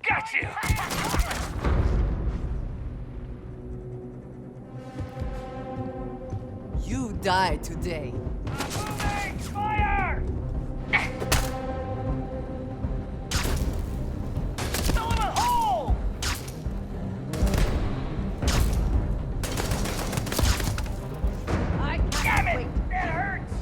Got you! You die today. Fire! Fill him a hole! Damn it! That hurts!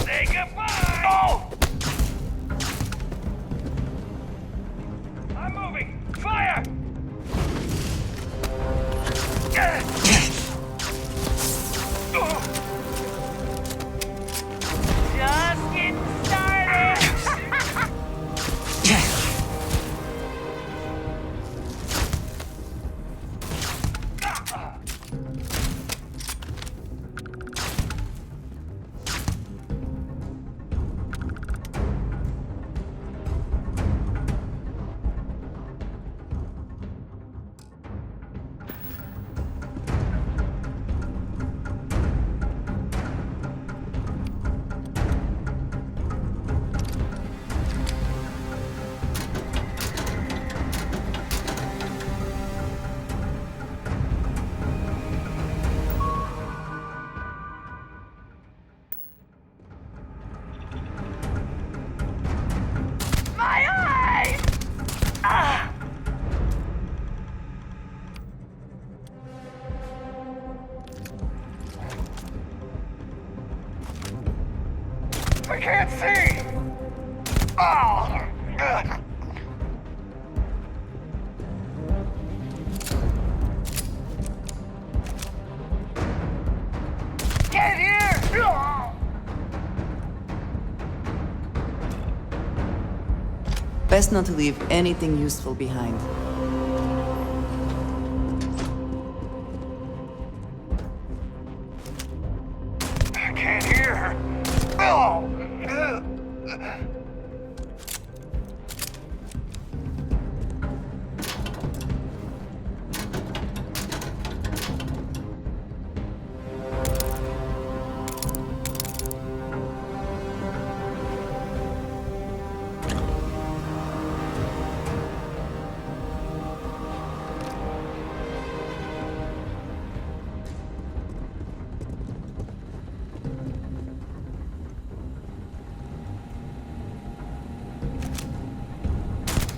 Say goodbye! Oh! I'm moving! Fire! Just getting started! My eye! Ah! I can't see! Oh! Ugh. Get here! Ugh. Best not to leave anything useful behind. I can't hear her. Oh! Ugh.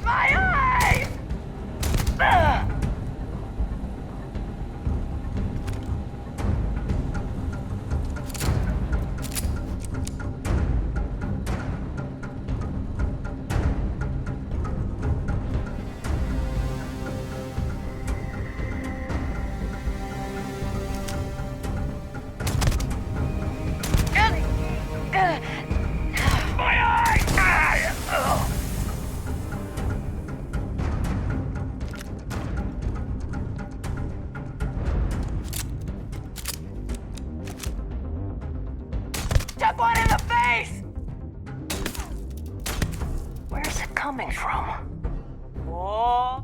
My eye! Ugh. My eye! Ah! Ugh. Took one in the face! Where's it coming from? Oh!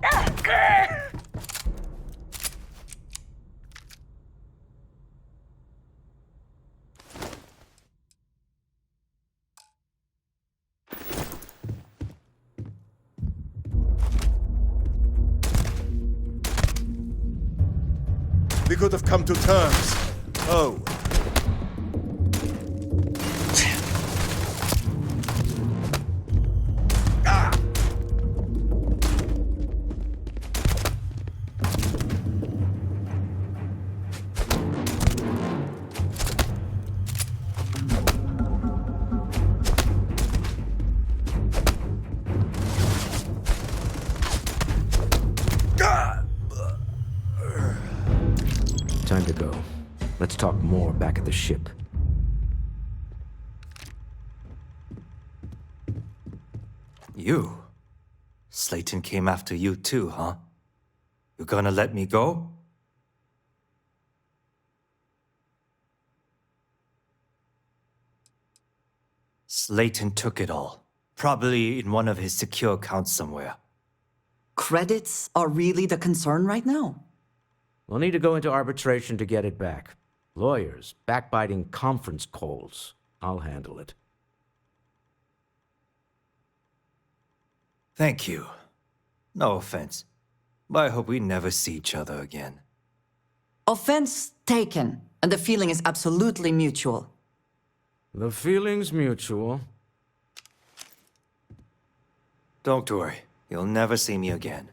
We could have come to terms. Oh. Time to go. Let's talk more back at the ship. You? Slayton came after you too, huh? You gonna let me go? Slayton took it all. Probably in one of his secure accounts somewhere. Credits are really the concern right now? We'll need to go into arbitration to get it back. Lawyers, backbiting conference calls. I'll handle it. Thank you. No offense, but I hope we never see each other again. Offense taken, and the feeling is absolutely mutual. The feeling's mutual. Don't worry, you'll never see me again.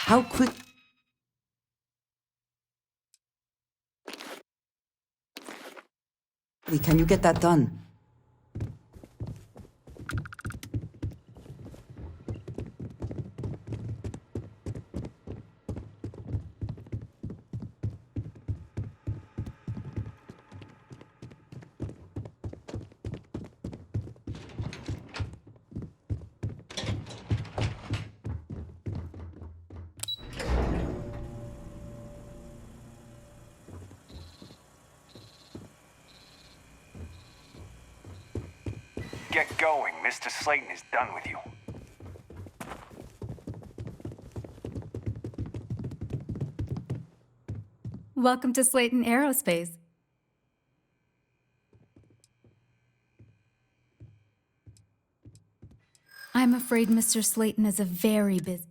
How quick... Can you get that done? Get going. Mr. Slayton is done with you. Welcome to Slayton Aerospace. I'm afraid Mr. Slayton is a very busy...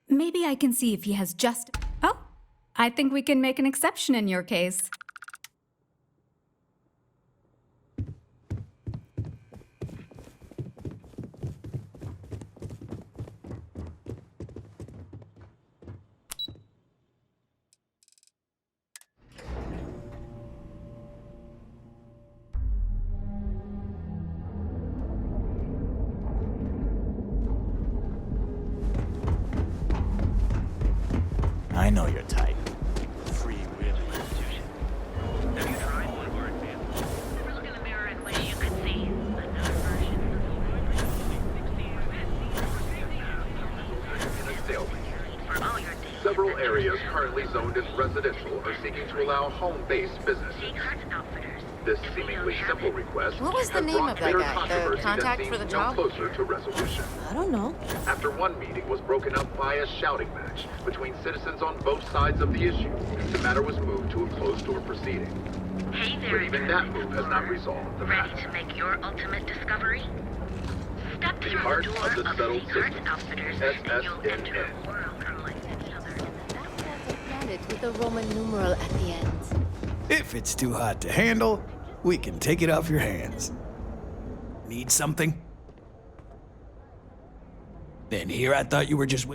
Maybe I can see if he has just... Oh, I think we can make an exception in your case. I know your type. Free will. Have you tried one of our advanced? Ever look in the mirror and wish you could see another version for all your days? Several areas currently zoned as residential are seeking to allow home-based businesses. This seemingly simple request What was the has name brought of that bitter guy? The controversy contact that for the seems job? no closer to resolution. I don't know. After one meeting was broken up by a shouting match between citizens on both sides of the issue, the matter was moved to a closed-door proceeding. Hey there, But even that move has not resolved the ready matter. to make your ultimate discovery? Step The through heart the door of the of settled Secret system, Outfitters, and you'll enter SSNN. a world unlike any other. Planet with a Roman numeral at the end. If it's too hot to handle, we can take it off your hands. Need something? Then here I thought you were just...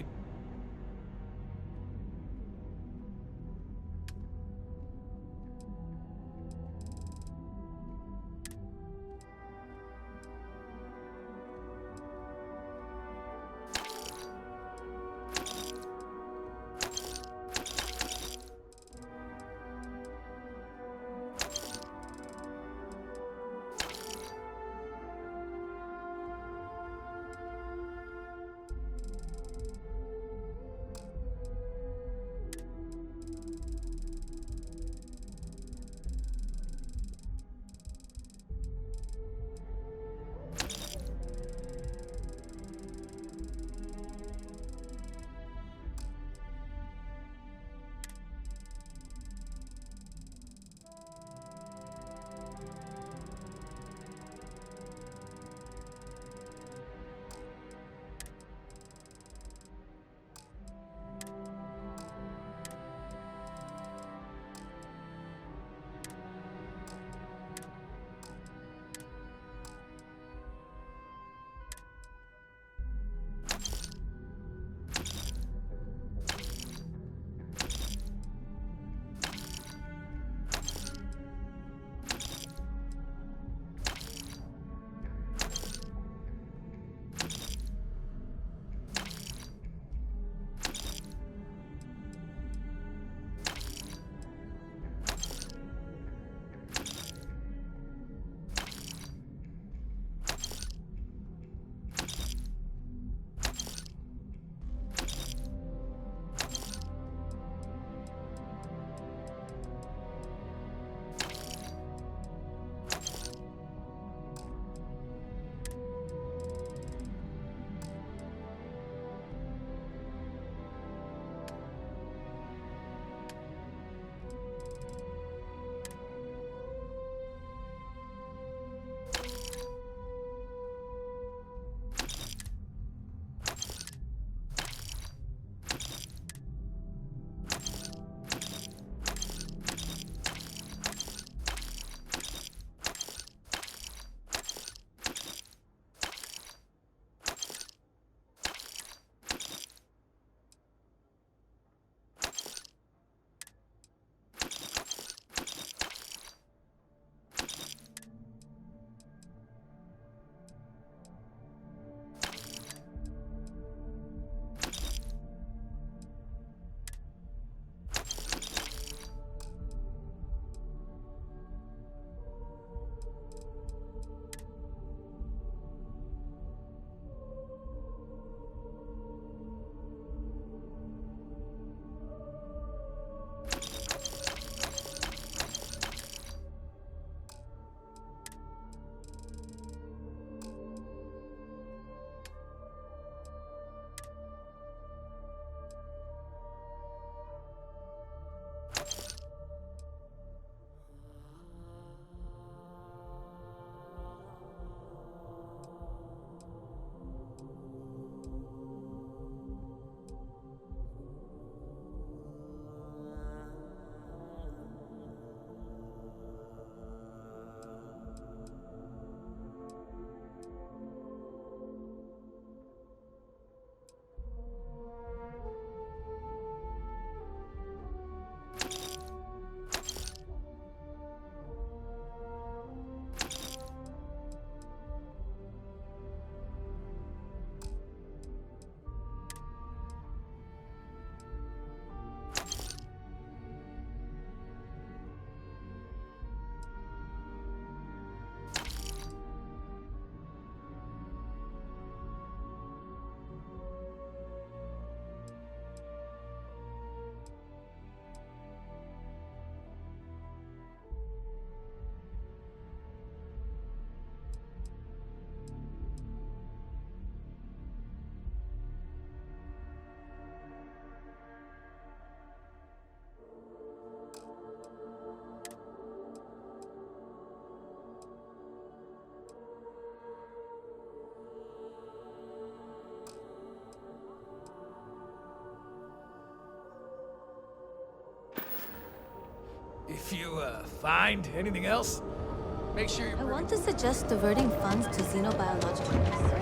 If you, find anything else, make sure you I want to suggest diverting funds to xenobiological research.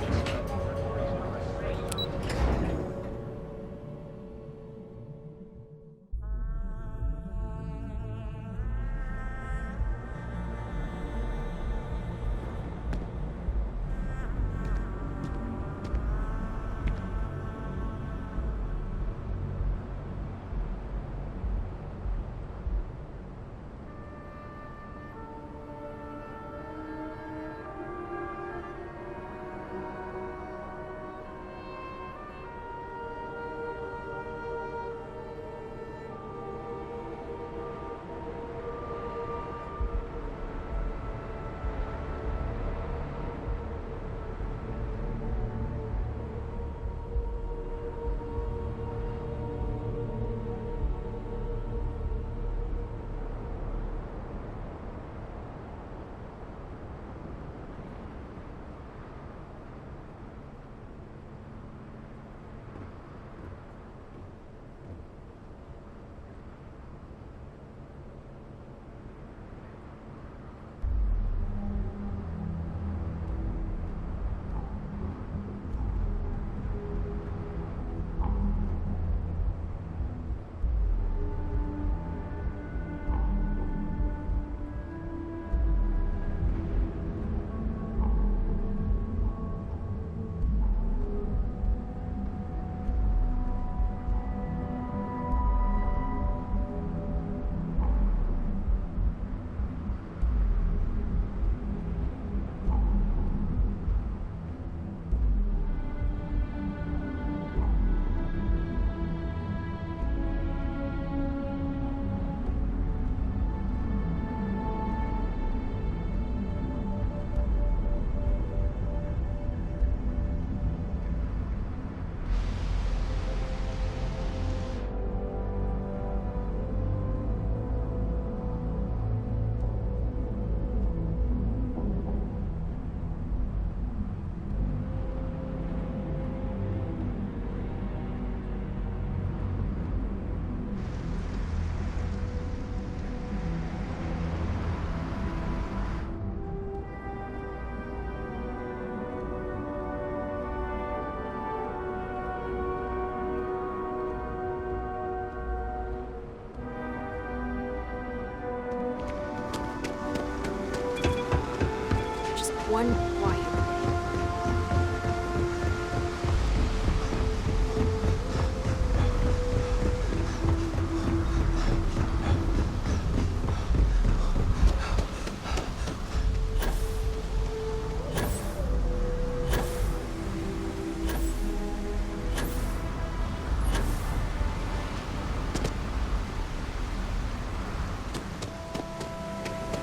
One quiet.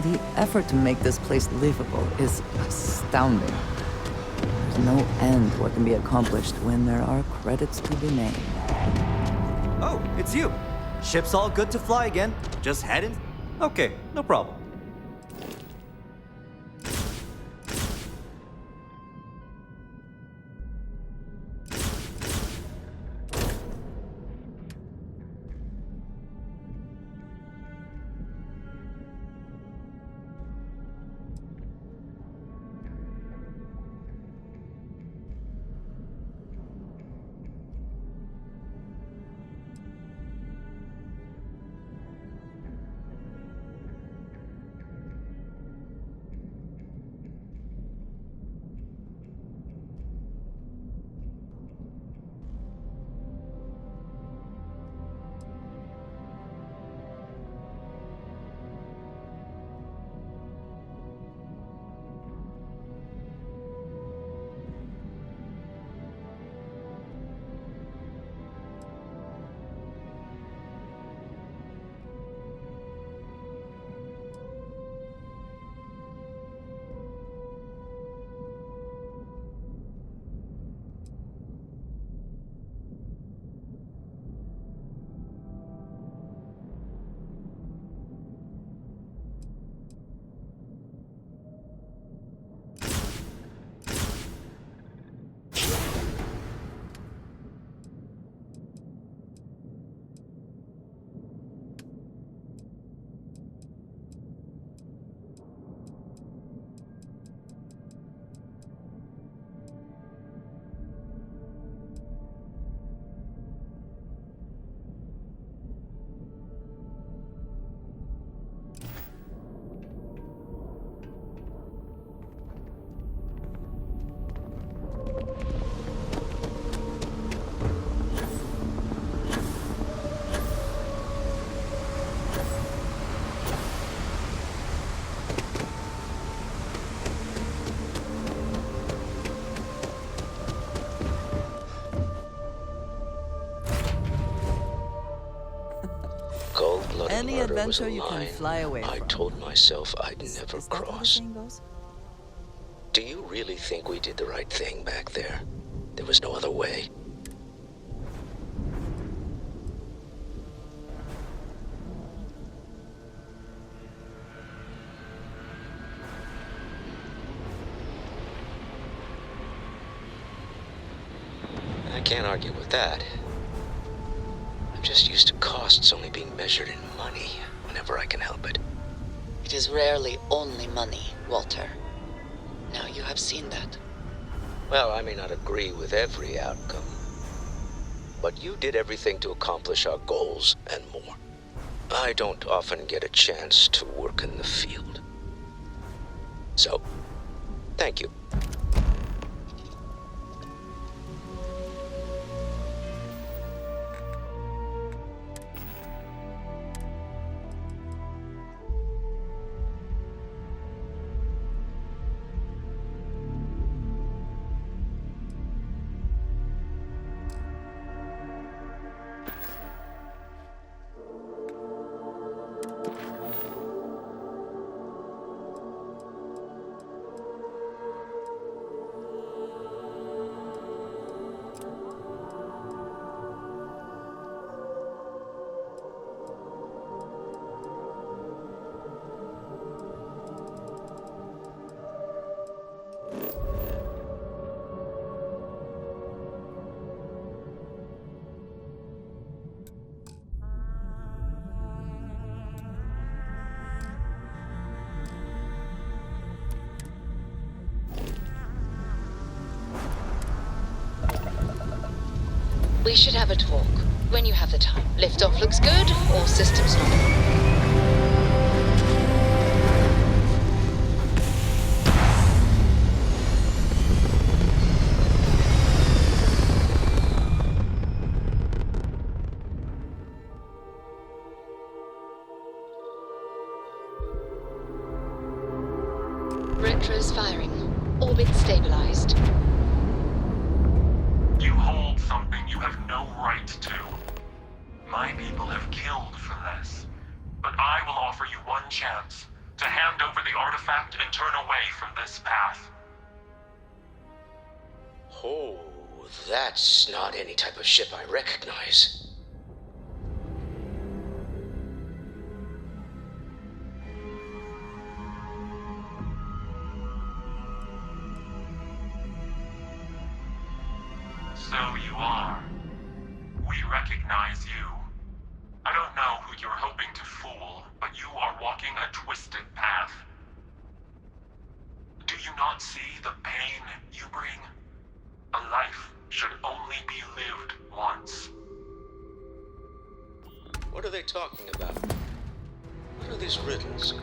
The effort to make this place livable is astounding. There's no end to what can be accomplished when there are credits to be made. Oh, it's you. Ship's all good to fly again. Just heading? Okay, no problem. Any murder was a adventure you can line fly away I from. told myself I'd never Is that how the cross. saying goes? Do you really think we did the right thing back there? There was no other way. I can't argue with that. I'm just used to costs only being measured in money whenever I can help it. It is rarely only money, Walter. Now you have seen that. Well, I may not agree with every outcome, but you did everything to accomplish our goals and more. I don't often get a chance to work in the field. So, thank you. We should have a talk when you have the time. Liftoff looks good, all systems normal. Retro's firing. Orbit stabilized. You hold something you have no right to. My people have killed for this. But I will offer you one chance to hand over the artifact and turn away from this path. Oh, that's not any type of ship I recognize. So you are. We recognize you. I don't know who you're hoping to fool, but you are walking a twisted path. Do you not see the pain you bring? A life should only be lived once. What are they talking about? What are these riddles?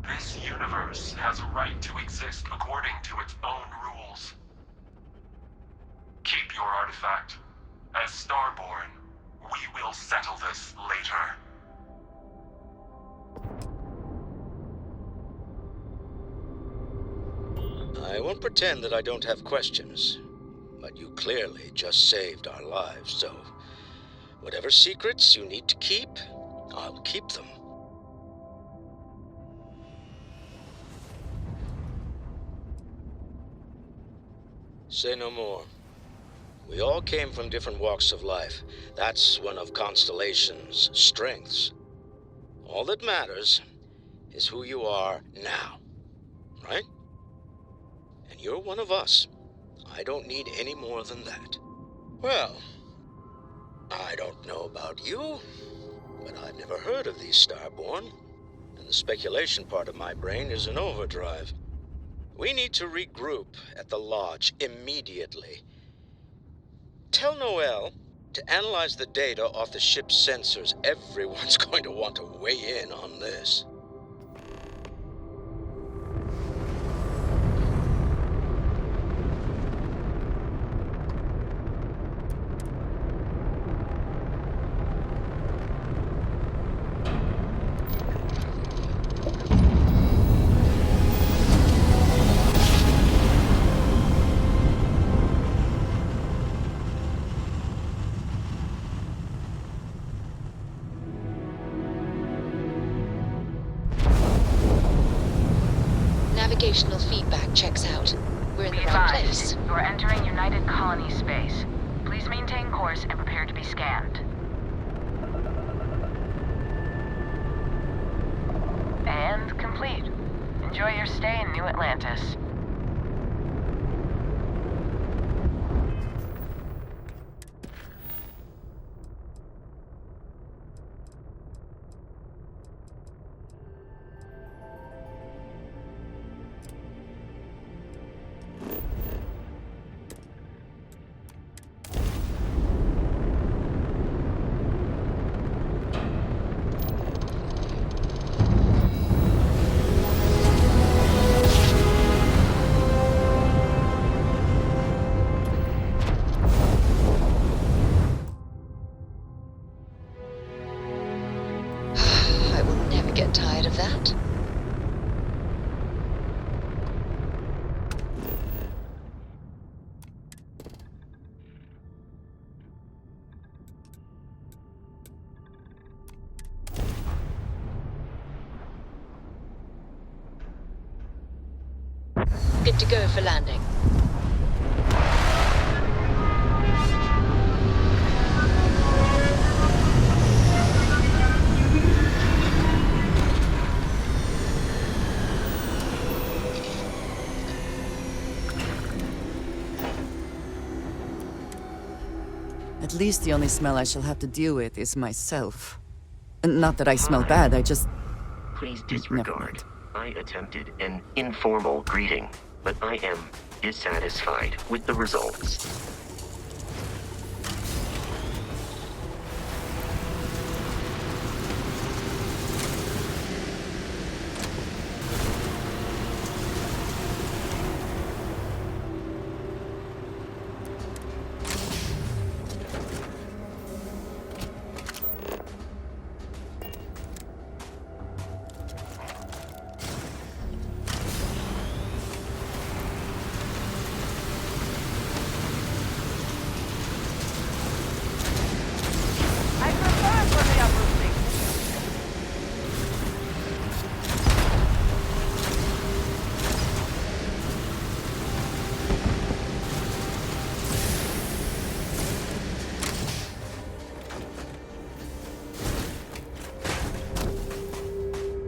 This universe has a right to exist according to its own rules. Keep your artifact. As Starborn, we will settle this later. I won't pretend that I don't have questions, but you clearly just saved our lives, so whatever secrets you need to keep, I'll keep them. Say no more. We all came from different walks of life. That's one of Constellation's strengths. All that matters is who you are now, right? And you're one of us. I don't need any more than that. Well, I don't know about you, but I've never heard of these Starborn, and the speculation part of my brain is in overdrive. We need to regroup at the lodge immediately. Tell Noel to analyze the data off the ship's sensors. Everyone's going to want to weigh in on this. navigational feedback checks out. We're in the right place. You are entering United Colony space. Please maintain course and prepare to be scanned. And complete. Enjoy your stay in New Atlantis. I will never get tired of that. Good to go for landing. At least the only smell I shall have to deal with is myself. Not that I smell bad, I just... Please disregard. I attempted an informal greeting, but I am dissatisfied with the results.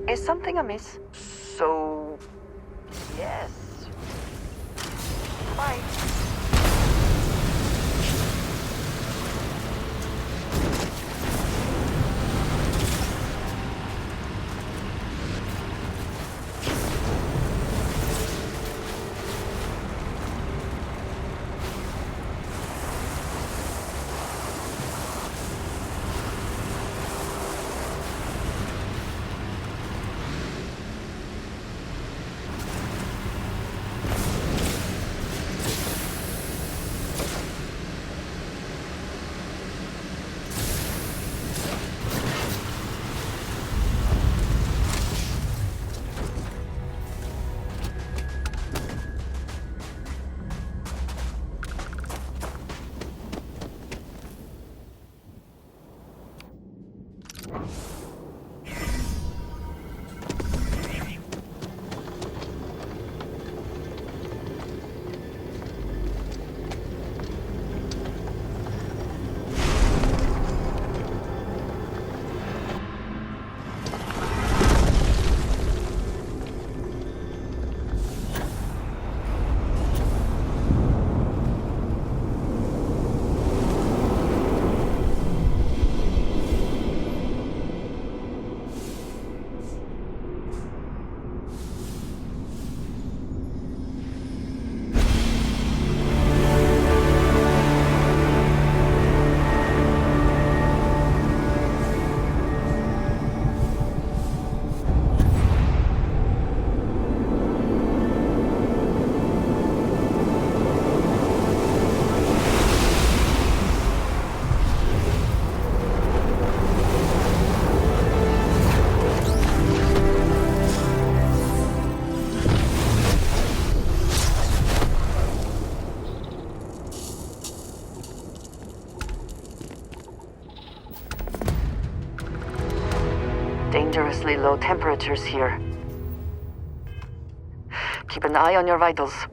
Is something amiss? So... yes. Bye. Dangerously low temperatures here. Keep an eye on your vitals.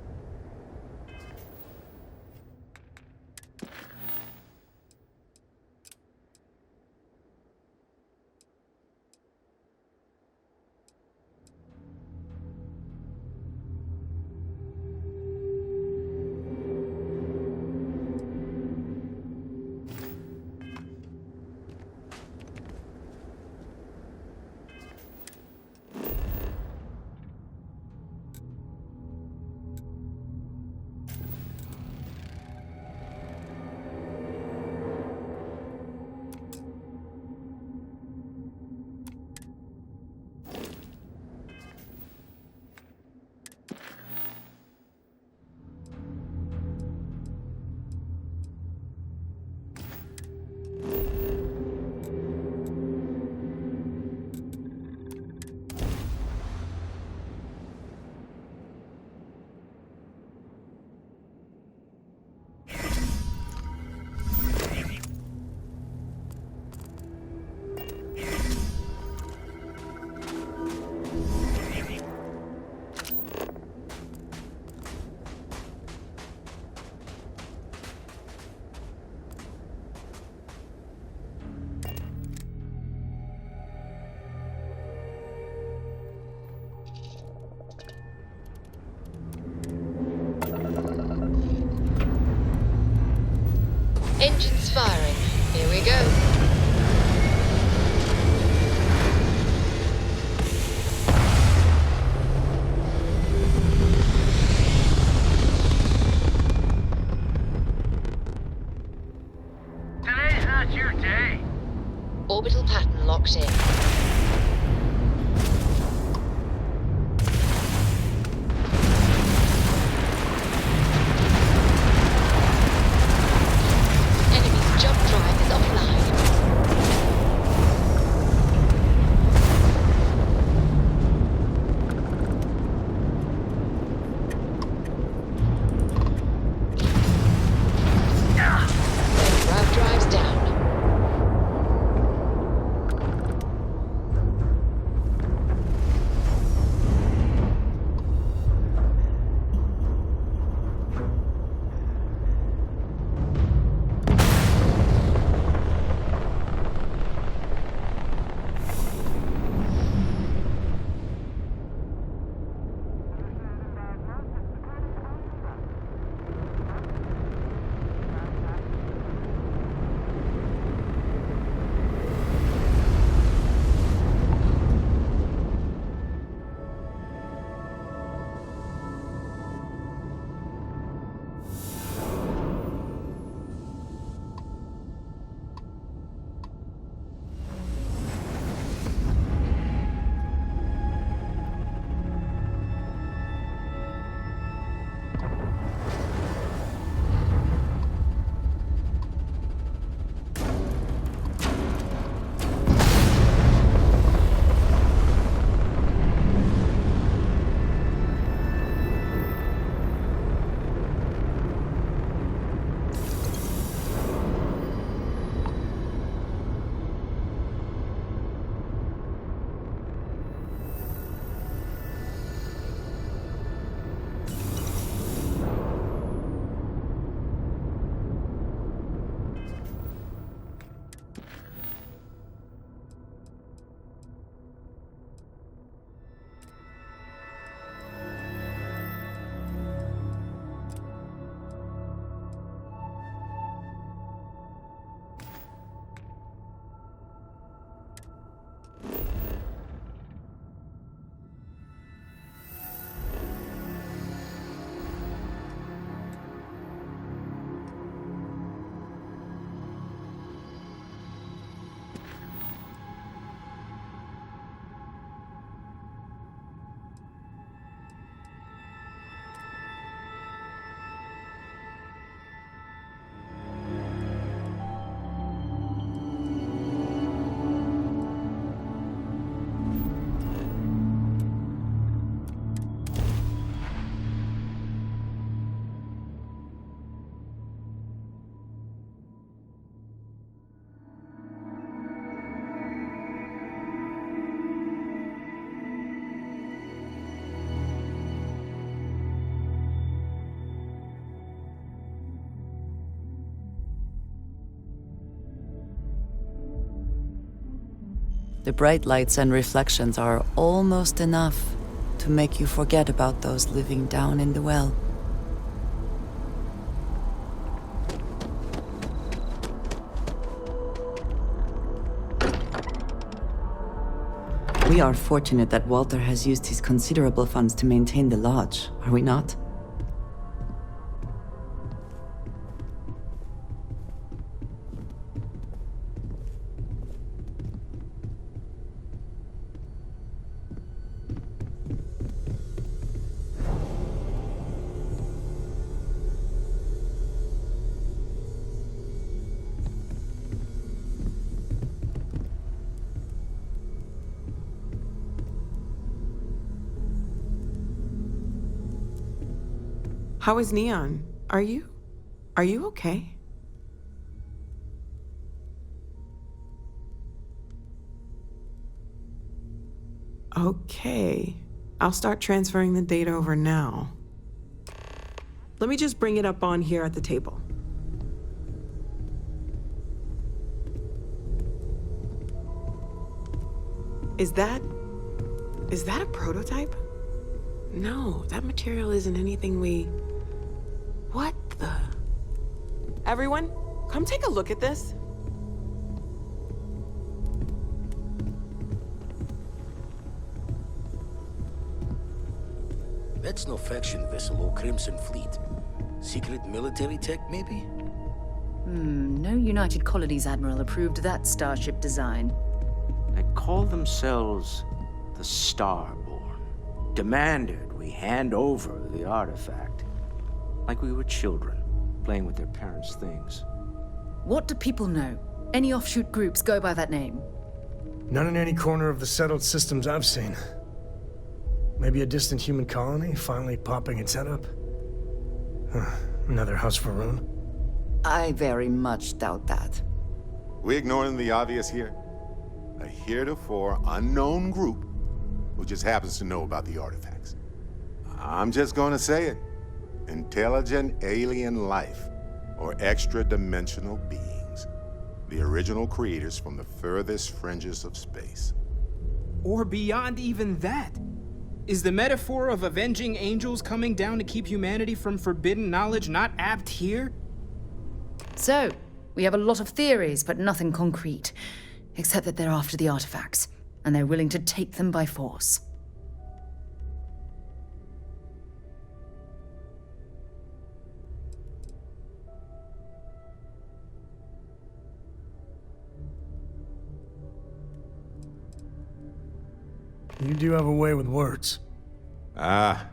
The bright lights and reflections are almost enough to make you forget about those living down in the well. We are fortunate that Walter has used his considerable funds to maintain the lodge, are we not? How is Neon? Are you okay? Okay. I'll start transferring the data over now. Let me just bring it up on here at the table. Is that a prototype? No, that material isn't anything we... What the... Everyone, come take a look at this. That's no faction vessel or Crimson Fleet. Secret military tech, maybe? No United Colonies Admiral approved that starship design. They call themselves the Starborn. Demanded we hand over the artifact. Like we were children, playing with their parents' things. What do people know? Any offshoot groups go by that name? None in any corner of the settled systems I've seen. Maybe a distant human colony finally popping its head up? Another House Varun? I very much doubt that. We ignoring the obvious here? A heretofore unknown group who just happens to know about the artifacts. I'm just gonna say it. Intelligent alien life, or extra-dimensional beings. The original creators from the furthest fringes of space. Or beyond even that. Is the metaphor of avenging angels coming down to keep humanity from forbidden knowledge not apt here? So, we have a lot of theories, but nothing concrete. Except that they're after the artifacts, and they're willing to take them by force. You do have a way with words. Ah,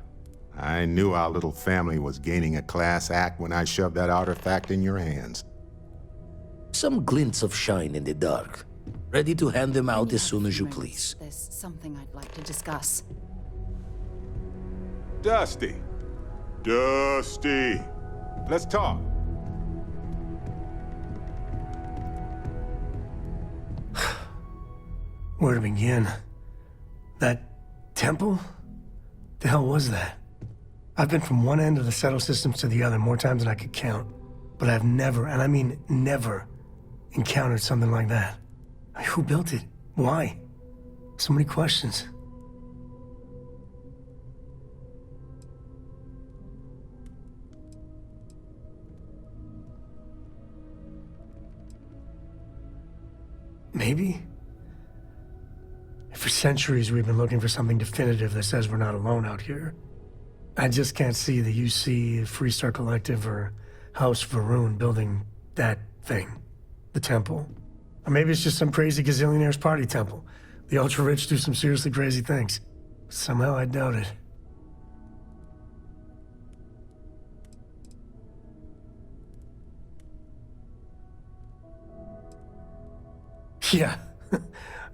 I knew our little family was gaining a class act when I shoved that artifact in your hands. Some glints of shine in the dark. Ready to hand them out as soon as you please. There's something I'd like to discuss. Dusty. Dusty. Let's talk. Where to begin? That temple? The hell was that? I've been from one end of the settled systems to the other more times than I could count. But I've never, and I mean never, encountered something like that. Who built it? Why? So many questions. Maybe? For centuries, we've been looking for something definitive that says we're not alone out here. I just can't see the UC, Freestar Collective, or House Varun building that thing. The temple. Or maybe it's just some crazy gazillionaire's party temple. The ultra-rich do some seriously crazy things. Somehow I doubt it. Yeah,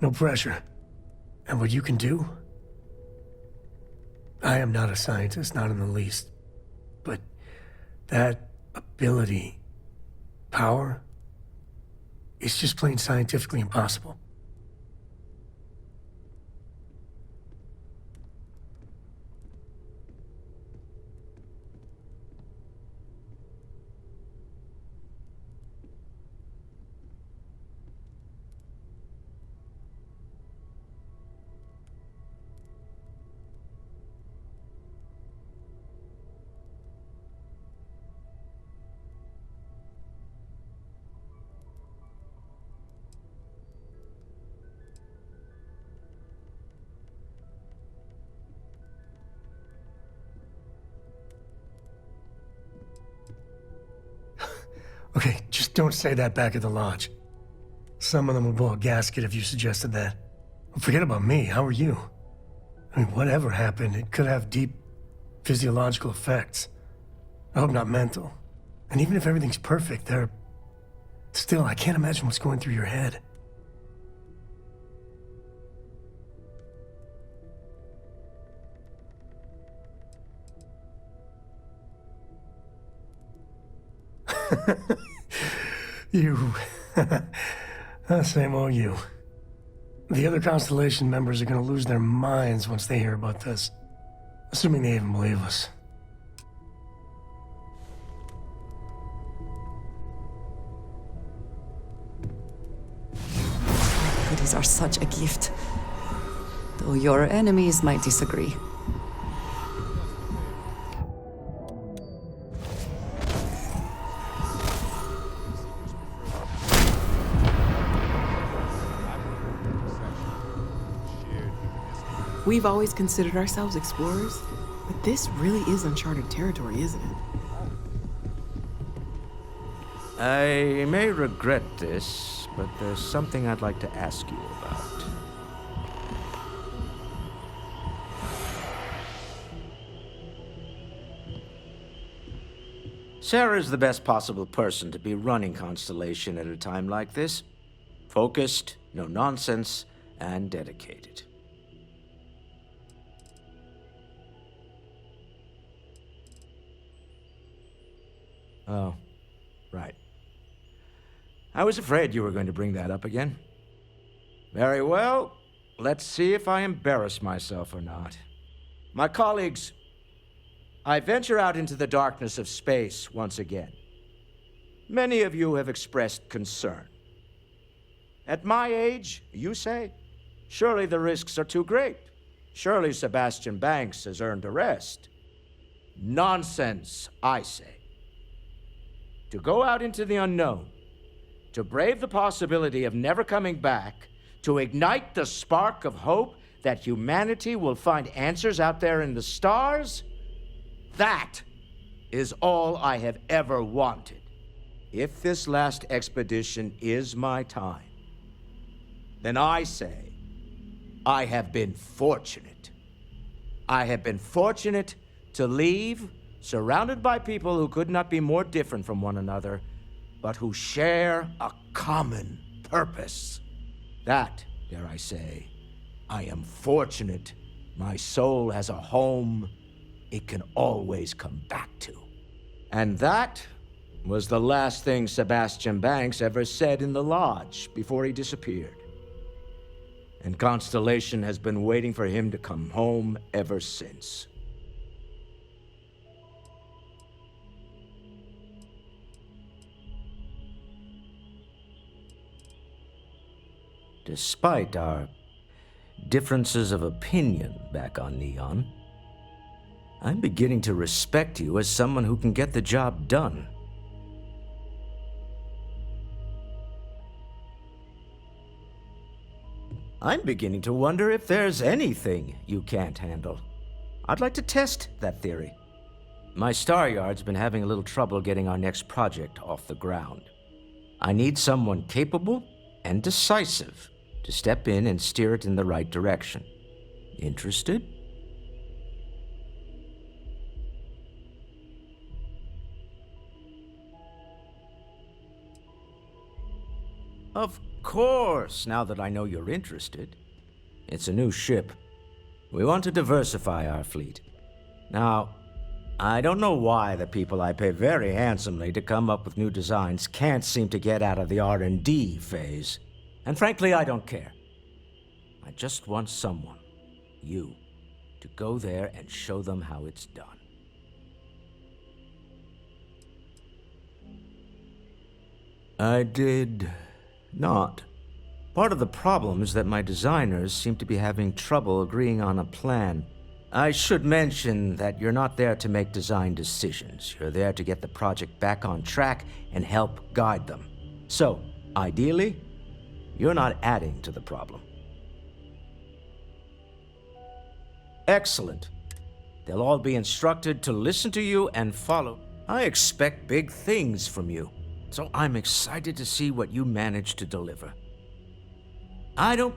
no pressure. And what you can do? I am not a scientist, not in the least. But that ability, power, is just plain scientifically impossible. Okay, just don't say that back at the lodge. Some of them would blow a gasket if you suggested that. Forget about me, how are you? I mean, whatever happened, it could have deep physiological effects. I hope not mental. And even if everything's perfect, still, I can't imagine what's going through your head. You. Same old you. The other Constellation members are gonna lose their minds once they hear about this. Assuming they even believe us. Goodies are such a gift. Though your enemies might disagree. We've always considered ourselves explorers, but this really is uncharted territory, isn't it? I may regret this, but there's something I'd like to ask you about. Sarah's the best possible person to be running Constellation at a time like this. Focused, no nonsense, and dedicated. Oh, right. I was afraid you were going to bring that up again. Very well. Let's see if I embarrass myself or not. My colleagues, I venture out into the darkness of space once again. Many of you have expressed concern. At my age, you say, surely the risks are too great. Surely Sebastian Banks has earned a rest. Nonsense, I say. To go out into the unknown, to brave the possibility of never coming back, to ignite the spark of hope that humanity will find answers out there in the stars, that is all I have ever wanted. If this last expedition is my time, then I say, I have been fortunate. I have been fortunate to leave surrounded by people who could not be more different from one another, but who share a common purpose. That, dare I say, I am fortunate my soul has a home it can always come back to. And that was the last thing Sebastian Banks ever said in the lodge before he disappeared. And Constellation has been waiting for him to come home ever since. Despite our differences of opinion back on Neon, I'm beginning to respect you as someone who can get the job done. I'm beginning to wonder if there's anything you can't handle. I'd like to test that theory. My Star Yard's been having a little trouble getting our next project off the ground. I need someone capable and decisive to step in and steer it in the right direction. Interested? Of course, now that I know you're interested. It's a new ship. We want to diversify our fleet. Now, I don't know why the people I pay very handsomely to come up with new designs can't seem to get out of the R&D phase. And frankly, I don't care. I just want someone, you, to go there and show them how it's done. I did not. Part of the problem is that my designers seem to be having trouble agreeing on a plan. I should mention that you're not there to make design decisions. You're there to get the project back on track and help guide them. So, ideally, you're not adding to the problem. Excellent. They'll all be instructed to listen to you and follow. I expect big things from you. So I'm excited to see what you manage to deliver. I don't